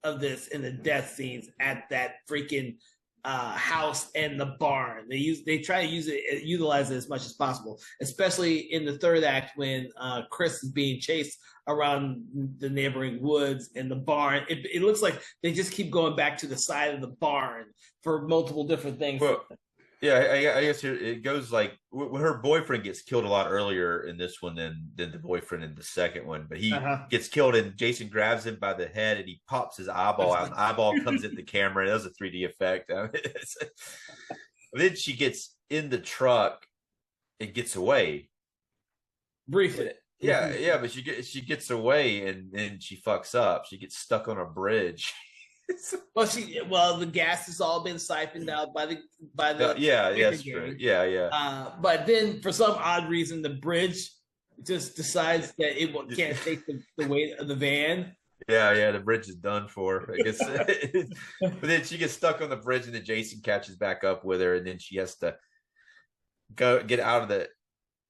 of this and the death scenes at that freaking house and the barn. They try to utilize it as much as possible, especially in the third act when Chris is being chased around the neighboring woods and the barn. It looks like they just keep going back to the side of the barn for multiple different things. Well, yeah, I guess it goes like when her boyfriend gets killed a lot earlier in this one than the boyfriend in the second one. But he gets killed and Jason grabs him by the head and he pops his eyeball out. And the eyeball comes at the camera. That was a 3D effect. Then she gets in the truck and gets away briefly. Yeah, but she gets away and then she fucks up. She gets stuck on a bridge. Well, the gas has all been siphoned out by the that's true. Yeah. But then, for some odd reason, the bridge just decides that it can't take the weight of the van. Yeah, the bridge is done for. I guess. But then she gets stuck on the bridge, and then Jason catches back up with her, and then she has to get out of the.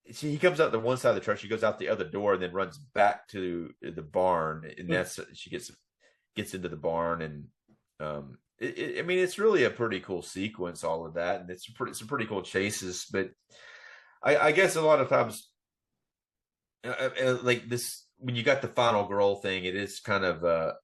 He comes out the one side of the truck. She goes out the other door, and then runs back to the barn, and that's she gets into the barn, and it's really a pretty cool sequence, all of that, and it's some pretty cool chases. But I guess a lot of times, like this, when you got the final girl thing, it is kind of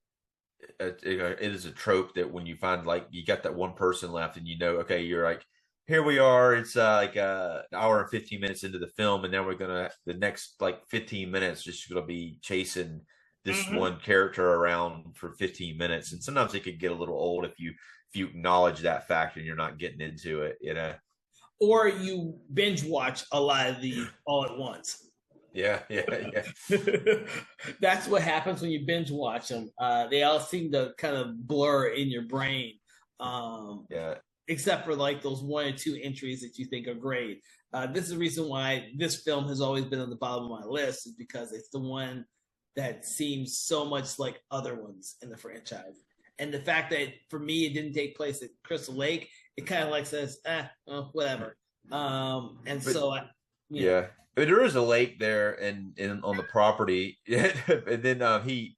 it is a trope that when you find like you got that one person left, and okay, you're like, here we are. It's like an hour and 15 minutes into the film, and then the next like 15 minutes just gonna be chasing this one character around for 15 minutes. And sometimes it could get a little old if you acknowledge that fact and you're not getting into it, Or you binge watch a lot of these all at once. Yeah. That's what happens when you binge watch them. They all seem to kind of blur in your brain. Except for like those 1 or 2 entries that you think are great. This is the reason why this film has always been on the bottom of my list, is because it's the one that seems so much like other ones in the franchise. And the fact that for me, it didn't take place at Crystal Lake, it kind of like says, whatever. But there is a lake there and on the property. And then he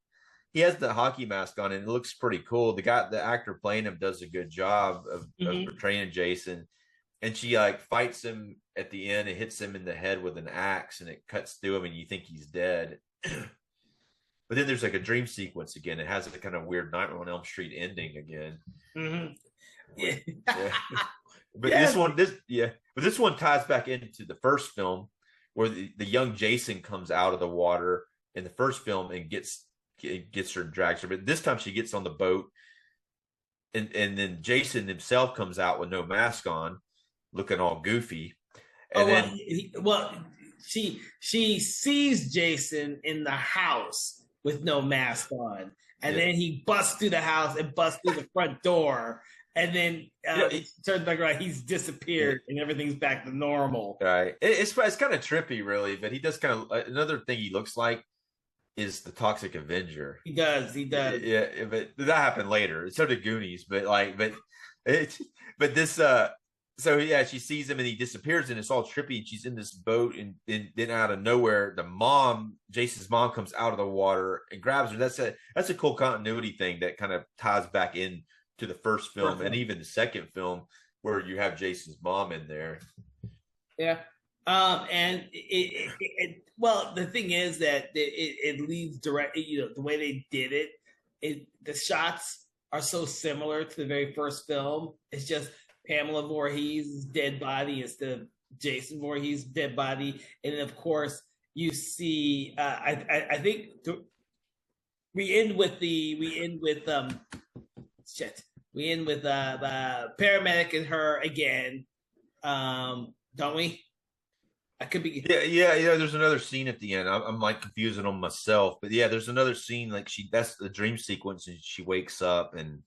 has the hockey mask on and it looks pretty cool. The actor playing him does a good job of portraying Jason. And she like fights him at the end and hits him in the head with an axe and it cuts through him and you think he's dead. But then there's like a dream sequence again. It has a kind of weird Nightmare on Elm Street ending again. Yeah. But this one ties back into the first film where the young Jason comes out of the water in the first film and gets her and drags her. But this time she gets on the boat and then Jason himself comes out with no mask on, looking all goofy. And she sees Jason in the house with no mask on. And then he busts through the house and busts through the front door. and then turns back around, he's disappeared, and everything's back to normal. Right. It's kind of trippy, really, but he does kind of another thing he looks like is the Toxic Avenger. He does. Yeah, but that happened later. So did Goonies, but this so yeah, she sees him and he disappears and it's all trippy and she's in this boat and then out of nowhere Jason's mom comes out of the water and grabs her. That's a cool continuity thing that kind of ties back in to the first film and even the second film where you have Jason's mom in there. Yeah. And well, the thing is that it leads direct, the way they did it, the shots are so similar to the very first film. It's just Pamela Voorhees' dead body instead of Jason Voorhees' dead body. And then, of course, you see, I think we end with paramedic and her again. Don't we? I could be. Yeah. There's another scene at the end. I'm like confusing them myself, but yeah, there's another scene like that's the dream sequence, and she wakes up and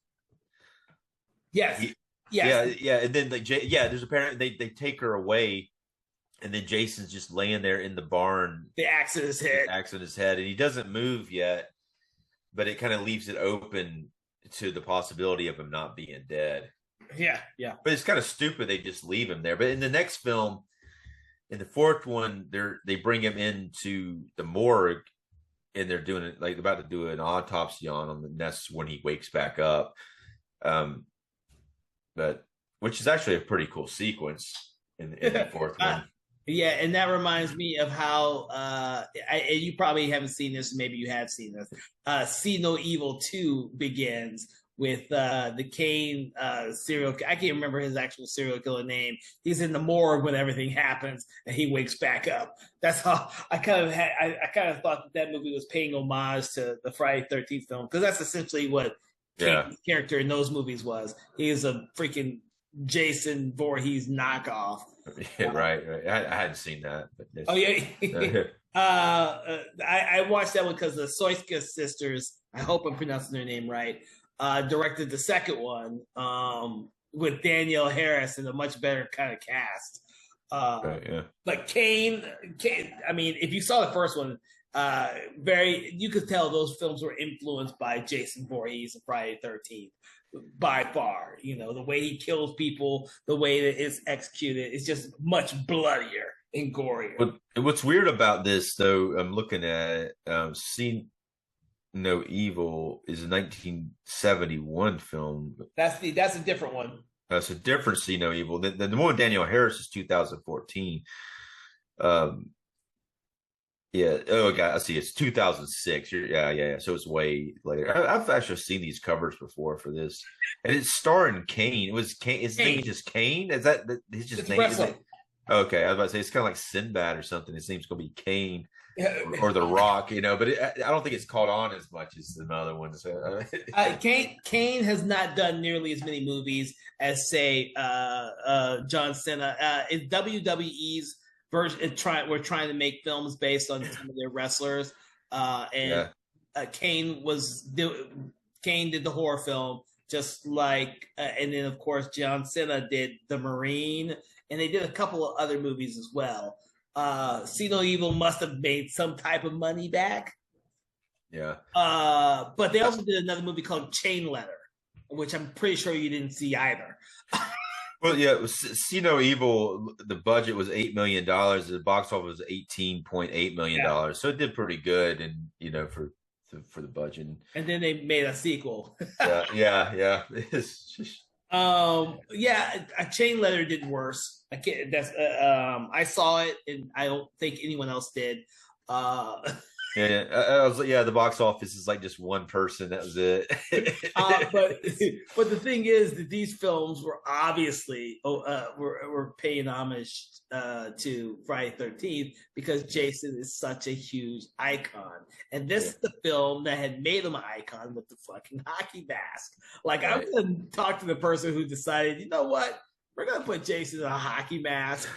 yes, yeah, and then there's apparently they take her away, and then Jason's just laying there in the barn, the axe in his head, and he doesn't move yet, but it kind of leaves it open to the possibility of him not being dead. Yeah. But it's kind of stupid they just leave him there. But in the next film. In the fourth one, they bring him into the morgue, and they're doing it like about to do an autopsy on him, and that's when he wakes back up. But which is actually a pretty cool sequence in the fourth one. Yeah, and that reminds me of how you probably haven't seen this, maybe you have seen this. See No Evil 2 begins with the Kane serial. I can't remember his actual serial killer name. He's in the morgue when everything happens, and he wakes back up. That's how I kind of thought that movie was paying homage to the Friday 13th film, because that's essentially what Kane's character in those movies was. He is a freaking Jason Voorhees knockoff. Yeah, right. I hadn't seen that. But oh yeah. I watched that one because the Soyska sisters. I hope I'm pronouncing their name right. Directed the second one with Danielle Harris in a much better kind of cast. But Kane, I mean, if you saw the first one, you could tell those films were influenced by Jason Voorhees and Friday the 13th by far. The way he kills people, the way that it's executed, it's just much bloodier and gorier. But what's weird about this, though, I'm looking at See No Evil is a 1971 film. That's a different one. That's a different See No Evil. The one with Danielle Harris is 2014. Yeah. Oh, God. I see. It's 2006. Yeah. So it's way later. I've actually seen these covers before for this, and it's starring Kane. It was Kane. His name is just Kane. Is that his just name? Okay, I was about to say it's kind of like Sinbad or something. His name's gonna be Kane. Or The Rock, but I don't think it's caught on as much as the other ones. Kane has not done nearly as many movies as, say, John Cena. WWE's version, we're trying to make films based on some of their wrestlers, Kane did the horror film, just like, and then of course John Cena did The Marine, and they did a couple of other movies as well. See No Evil must have made some type of money back. Yeah. But they also did another movie called Chain Letter, which I'm pretty sure you didn't see either. Well, yeah, See No Evil, the budget was $8 million. The box office was $18.8 million. So it did pretty good, and for the budget. And then they made a sequel. Yeah. A Chain Letter did worse. I saw it, and I don't think anyone else did. The box office is like just one person. That was it. But the thing is that these films were obviously were paying homage to Friday the 13th because Jason is such a huge icon, and this is the film that had made him an icon with the fucking hockey mask. Like, right. I'm gonna talk to the person who decided, you know what, we're gonna put Jason in a hockey mask,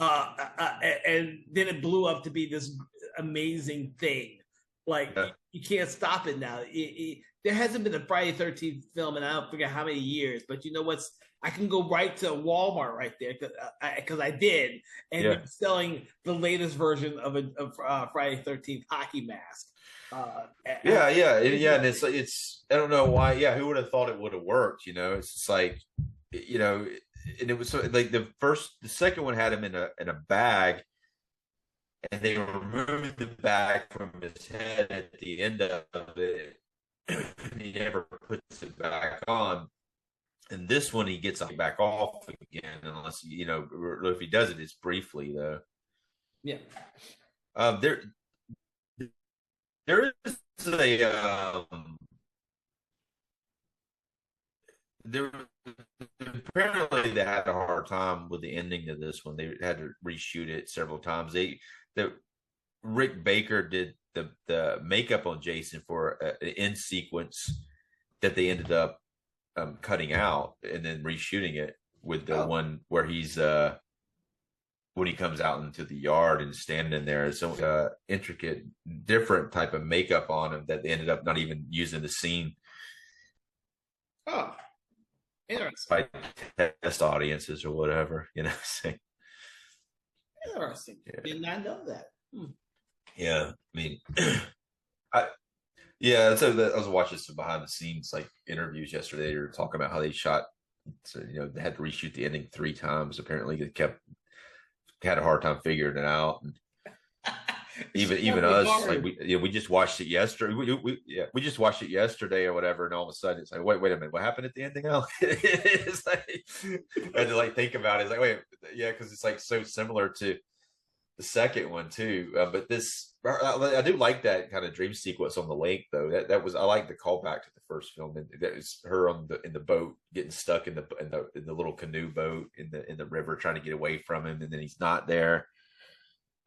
and then it blew up to be this amazing thing. Like, you can't stop it now. there hasn't been a Friday 13th film in I don't forget how many years, but you know what's I can go right to Walmart right there because I did, and Yeah. they're selling the latest version of Friday 13th hockey mask. And it's I don't know why. Yeah, who would have thought it would have worked? It's just like, and it was like the second one had him in a bag, and they removed the bag from his head at the end of it. And he never puts it back on. And this one, he gets back off again, unless if he does it, it's briefly though. Yeah. There is a there apparently they had a hard time with the ending of this one. They had to reshoot it several times. Rick Baker did the makeup on Jason for an end sequence that they ended up cutting out and then reshooting it with the one where he's when he comes out into the yard and standing there. So intricate, different type of makeup on him that they ended up not even using the scene. Oh, interesting. By test audiences or whatever, Interesting. Yeah. Did not know that. Yeah, I mean, I was watching some behind the scenes like interviews yesterday. They were talking about how they shot. So they had to reshoot the ending 3 times. Apparently, they had a hard time figuring it out. And even us, like we just watched it yesterday. We just watched it yesterday or whatever, and all of a sudden it's like, wait a minute, what happened at the ending? It's like, I had to like think about it. It's like, wait, yeah, because it's like so similar to the second one too. But this, I do like that kind of dream sequence on the lake though. That was, I like the callback to the first film, and that was her in the boat getting stuck in the little canoe boat in the river trying to get away from him, and then he's not there.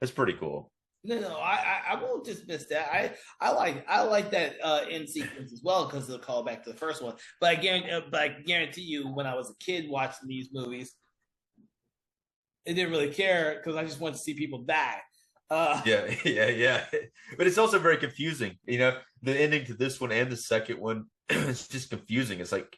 That's pretty cool. No, I won't dismiss that. I like that end sequence as well because of the callback to the first one. But I guarantee you, when I was a kid watching these movies, I didn't really care because I just wanted to see people die. Yeah. But it's also very confusing. The ending to this one and the second one, it's just confusing. It's like,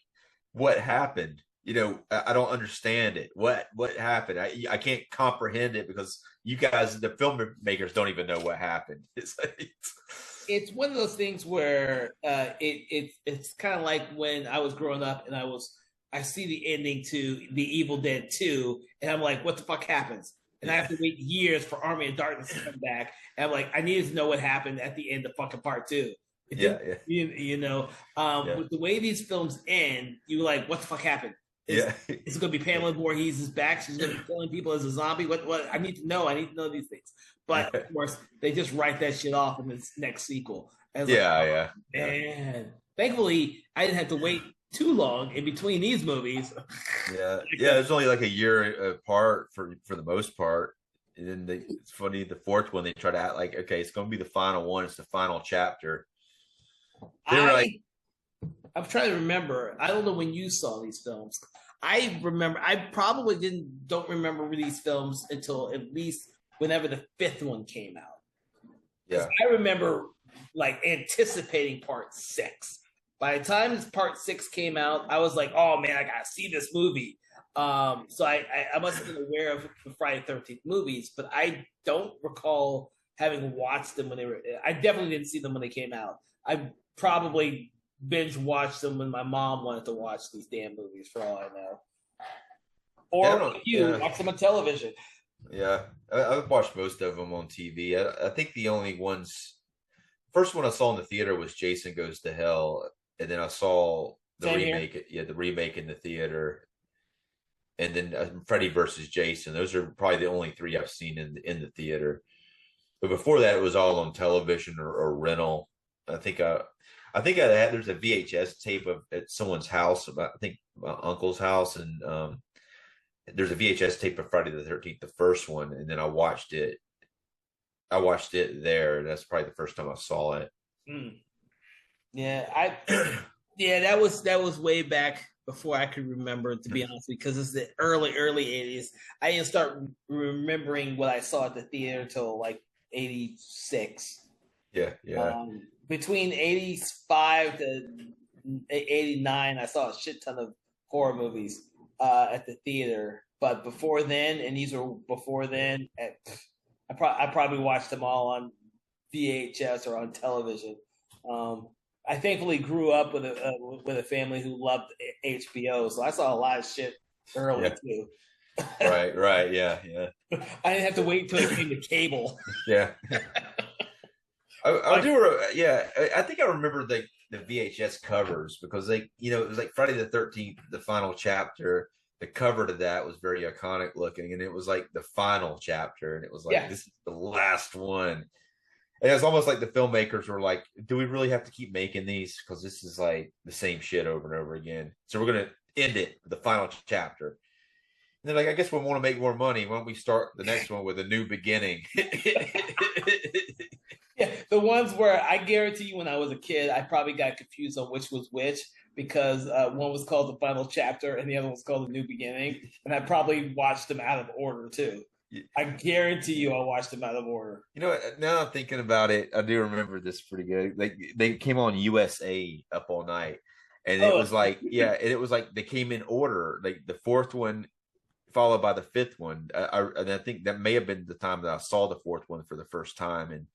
what happened? I don't understand it. What happened? I can't comprehend it because you guys, the filmmakers, don't even know what happened. It's one of those things where it's kind of like when I was growing up and I see the ending to The Evil Dead 2, and I'm like, what the fuck happens? And I have to wait years for Army of Darkness to come back. And I'm like, I needed to know what happened at the end of fucking part 2. With the way these films end, you're like, what the fuck happened? It's going to be Pamela Voorhees is back. She's going to be killing people as a zombie. What? I need to know. I need to know these things. But of course, they just write that shit off in this next sequel. And man, thankfully, I didn't have to wait too long in between these movies. It's only like a year apart for the most part. And then it's funny, the fourth one they try to act like, okay, it's going to be the final one. It's the final chapter. I'm trying to remember. I don't know when you saw these films. I remember. I probably don't remember these films until at least whenever the 5th one came out. Yeah, I remember like anticipating part 6. By the time part 6 came out, I was like, "Oh man, I gotta see this movie." So I must have been aware of the Friday 13th movies, but I don't recall having watched them when they were. I definitely didn't see them when they came out. I probably binge watched them when my mom wanted to watch these damn movies, for all I know. Or watch them on television. Yeah, I've watched most of them on TV. I think the only first one I saw in the theater was Jason Goes to Hell, and then I saw the remake. The remake in the theater, and then Freddy versus Jason. Those are probably the only 3 I've seen in the theater. But before that, it was all on television or rental. I think there's a VHS tape at someone's house, I think my uncle's house, and there's a VHS tape of Friday the 13th, the first one, and then I watched it. There. That's probably the first time I saw it. Yeah, that was way back before I could remember, to be honest, because it's the early 80s. I didn't start remembering what I saw at the theater until like 86. Yeah. between 85 to 89, I saw a shit ton of horror movies at the theater. But before then, and these were before then, I probably watched them all on VHS or on television. Um, I thankfully grew up with a family who loved HBO, so I saw a lot of shit early Yeah. too. Right. Yeah. Yeah. I didn't have to wait until it came to cable. Yeah. I Like, do. Yeah. I think I remember the VHS covers because it was like Friday the 13th, the final chapter. The cover to that was very iconic looking, and it was like the final chapter, and it was like yeah, this is the last one. And it's almost like the filmmakers were like, "Do we really have to keep making these? Because this is like the same shit over and over again. So we're gonna end it with the final chapter." And they're like, "I guess we want to make more money. Why don't we start the next one with a new beginning?" yeah, the ones where I guarantee you, when I was a kid, I probably got confused on which was which because one was called the final chapter and the other was called the new beginning, and I probably watched them out of order too. I guarantee you, I watched them out of order. Now I'm thinking about it, I do remember this pretty good. Like they came on USA up all night, and it Oh, was like, yeah, and it was like they came in order, like the fourth one followed by the fifth one. And I think that may have been the time that I saw the fourth one for the first time, and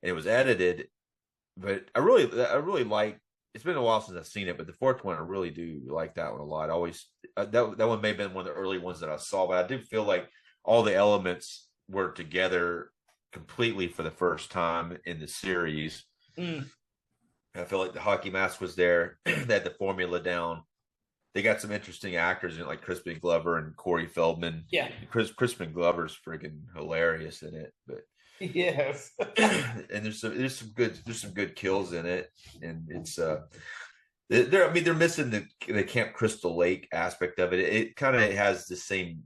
it was edited. But I really like. It's been a while since I've seen it, but the fourth one I really do like that one a lot. I always that one may have been one of the early ones that I saw, but I do feel like all the elements were together completely for the first time in the series. mm, I feel like the hockey mask was there. They had the formula down. They got some interesting actors in it, like Crispin Glover and Corey Feldman. yeah, Crispin Glover's freaking hilarious in it, but yes, and there's some good kills in it, and it's they're missing the Camp Crystal Lake aspect of it. It kind of has the same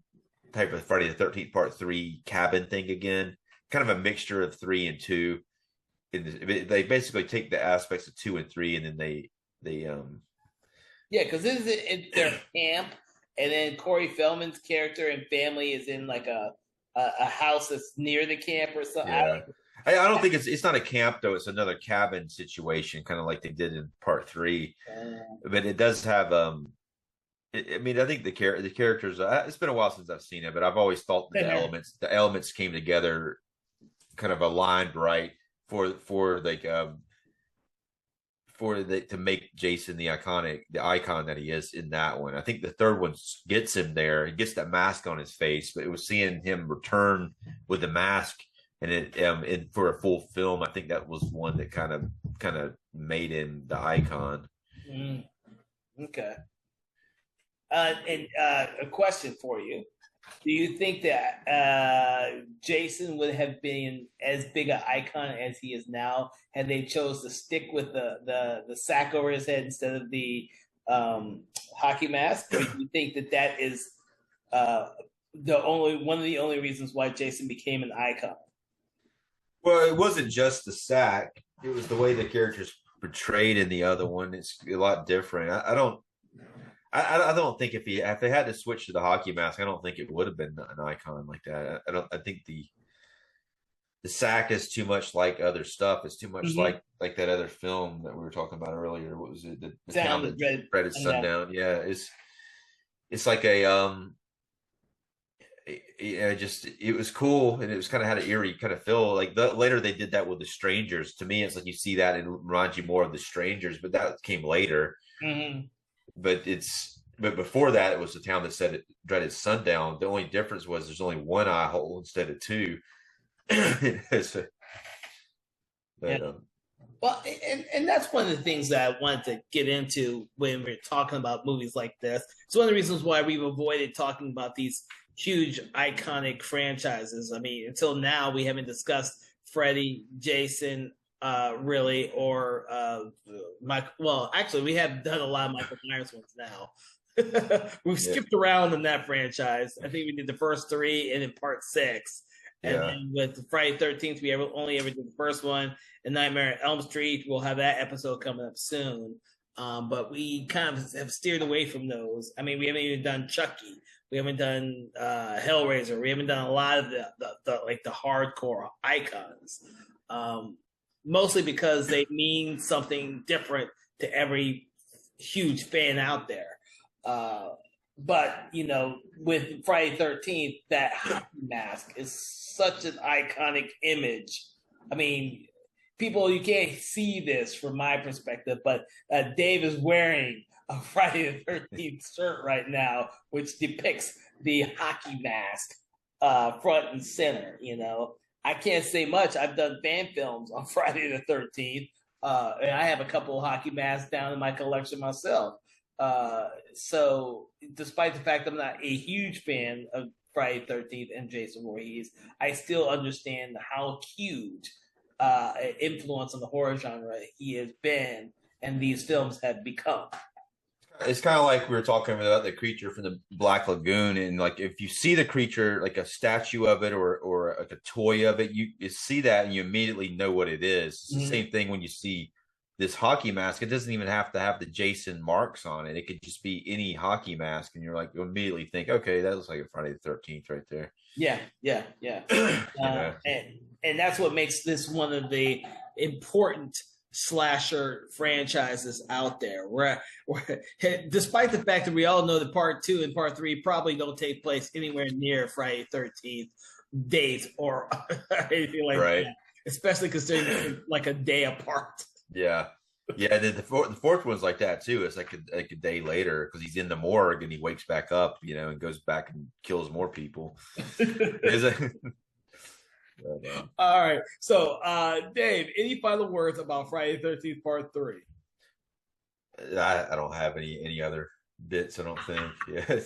type of Friday the 13th Part 3 cabin thing again, kind of a mixture of 3 and 2. They basically take the aspects of 2 and 3, and then they yeah, because this is their camp, and then Corey Feldman's character and family is in like a house that's near the camp or something. yeah. I don't think it's not a camp though. It's another cabin situation, kind of like they did in Part 3. But it does have I mean, I think the characters. It's been a while since I've seen it, but I've always thought that the elements came together, kind of aligned right for like to make Jason the icon that he is in that one. I think the third one gets him there. He gets that mask on his face, but it was seeing him return with the mask and for a full film. I think that was one that kind of made him the icon. Mm, okay. And a question for you: do you think that Jason would have been as big an icon as he is now had they chose to stick with the sack over his head instead of the hockey mask? Or do you think that that is the only one of the only reasons why Jason became an icon? Well, it wasn't just the sack; it was the way the characters portrayed in the other one. It's a lot different. I don't think if they had to switch to the hockey mask, I don't think it would have been an icon like that. I think the sack is too much like other stuff. It's too much Mm-hmm. like that other film that we were talking about earlier. What was it? The town Sound that red. dreaded sundown. Yeah, it's like it was cool, and it was kind of had an eerie kind of feel. Like later they did that with the Strangers. To me, it's like you see that and it reminds you more of the Strangers, but that came later. Mm-hmm. But before that, it was the town that said it dreaded sundown. The only difference was there's only one eye hole instead of two. So, Yeah. but Well, and that's one of the things that I wanted to get into when we're talking about movies like this. It's one of the reasons why we've avoided talking about these huge iconic franchises. I mean, until now we haven't discussed Freddy, Jason, really, or Mike. Well, actually, we have done a lot of Michael Myers ones now. We've yeah, skipped around in that franchise. I think we did the first three and then part six. And yeah, then with Friday 13th, only ever did the first one. And Nightmare on Elm Street, we'll have that episode coming up soon. But we kind of have steered away from those. I mean, we haven't even done Chucky. We haven't done Hellraiser. We haven't done a lot of the hardcore icons. Um, mostly because they mean something different to every huge fan out there. But with Friday 13th, that hockey mask is such an iconic image. I mean, people, you can't see this from my perspective, but Dave is wearing a Friday the 13th shirt right now, which depicts the hockey mask front and center. I can't say much. I've done fan films on Friday the 13th, and I have a couple of hockey masks down in my collection myself. So, despite the fact I'm not a huge fan of Friday 13th and Jason Voorhees, I still understand how huge influence on the horror genre he has been and these films have become. It's kind of like we were talking about the creature from the Black Lagoon, and like if you see the creature, like a statue of it or like a toy of it, you see that and you immediately know what it is. It's the same thing when you see this hockey mask. It doesn't even have to have the Jason marks on it. It could just be any hockey mask, and you're like, you immediately think, okay, that looks like a Friday the 13th right there. Yeah. And that's what makes this one of the important slasher franchises out there. Where despite the fact that we all know that part 2 and part 3 probably don't take place anywhere near Friday 13th dates or anything like that, especially considering like a day apart. Yeah. The fourth one's like that too. It's like a day later because he's in the morgue and he wakes back up, and goes back and kills more people. All right. So, Dave, any final words about Friday the 13th Part 3? I don't have any other bits, I don't think. Yeah, I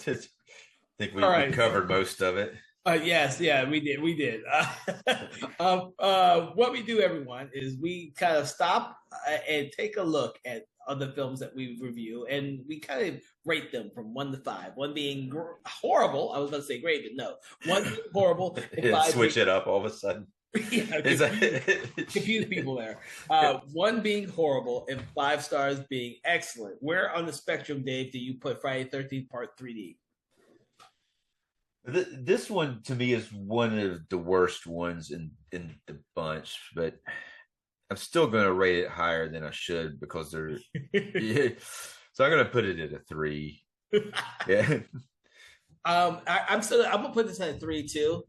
think we covered most of it. Yes, yeah, we did. What we do, everyone, is we kind of stop and take a look at other films that we review, and we kind of rate them from 1 to 5. 1 being horrible. I was going to say great, but no. 1 being horrible. And 5 switch it up all of a sudden. Confuse people there. 1 being horrible and 5 stars being excellent. Where on the spectrum, Dave, do you put Friday 13th Part 3D? This one to me is one of the worst ones in the bunch, but I'm still going to rate it higher than I should because they're. Yeah. So I'm going to put it at a 3. Yeah. I'm gonna put this at a 3 too.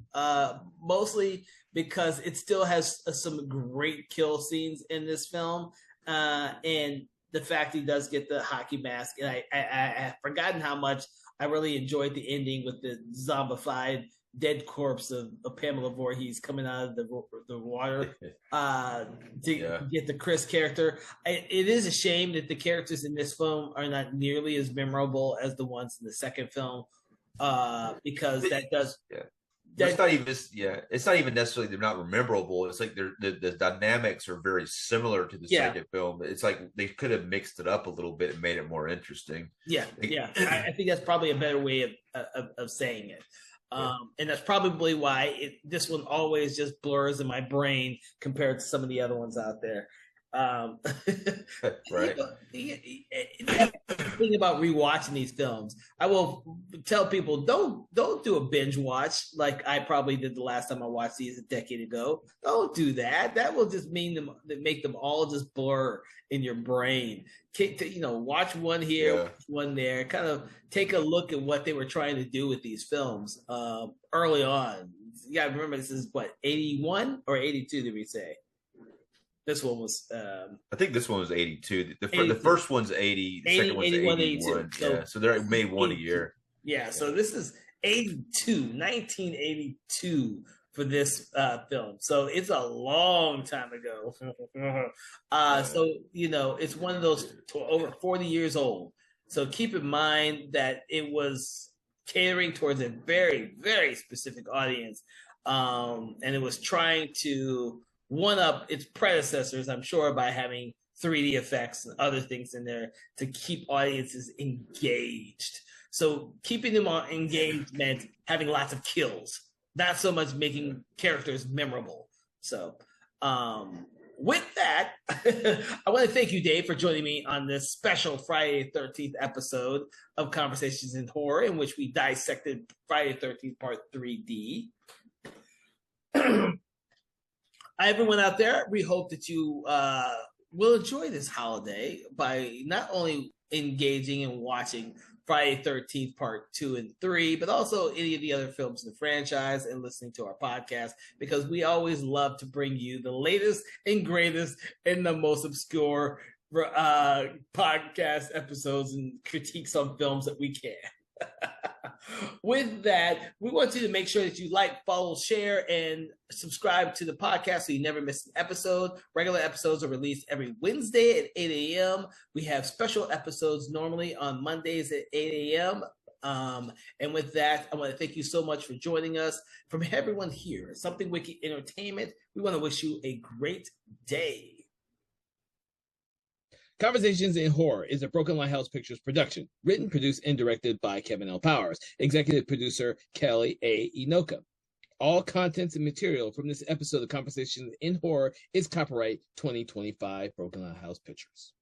Mostly because it still has some great kill scenes in this film, and the fact he does get the hockey mask, and I have forgotten how much I really enjoyed the ending with the zombified dead corpse of Pamela Voorhees coming out of the water to get the Chris character. It is a shame that the characters in this film are not nearly as memorable as the ones in the second film, because that does. Yeah. It's not even necessarily they're not memorable. It's like the dynamics are very similar to the second film. It's like they could have mixed it up a little bit and made it more interesting. Yeah. I think that's probably a better way of saying it. And that's probably why this one always just blurs in my brain compared to some of the other ones out there. Right. The thing about rewatching these films, I will tell people don't do a binge watch like I probably did the last time I watched these a decade ago. Don't do that. That will just make them all just blur in your brain. Watch one here, watch one there. Kind of take a look at what they were trying to do with these films early on. You got to remember, this is what, 81 or 82? Did we say? This one was. I think this one was 82. The first one's 80. The second one's 81. 82. So they made 1 a year. Yeah. So this is 1982 for this film. So it's a long time ago. So it's one of those over 40 years old. So keep in mind that it was catering towards a very, very specific audience, and it was trying to one up its predecessors, I'm sure, by having 3D effects and other things in there to keep audiences engaged. So keeping them engaged meant having lots of kills, not so much making characters memorable. So with that, I want to thank you, Dave, for joining me on this special Friday the 13th episode of Conversations in Horror, in which we dissected Friday the 13th Part 3D. Everyone out there, we hope that you will enjoy this holiday by not only engaging and watching Friday 13th Part 2 and 3, but also any of the other films in the franchise and listening to our podcast, because we always love to bring you the latest and greatest and the most obscure podcast episodes and critiques on films that we can. With that, we want you to make sure that you like, follow, share, and subscribe to the podcast so you never miss an episode. Regular episodes are released every Wednesday at 8 a.m. We have special episodes normally on Mondays at 8 a.m. And with that, I want to thank you so much for joining us. From everyone here at Something Wiki Entertainment, we want to wish you a great day. Conversations in Horror is a Broken Lighthouse Pictures production, written, produced, and directed by Kevin L. Powers, executive producer Kelly A. Inoka. All contents and material from this episode of Conversations in Horror is copyright 2025 Broken Lighthouse Pictures.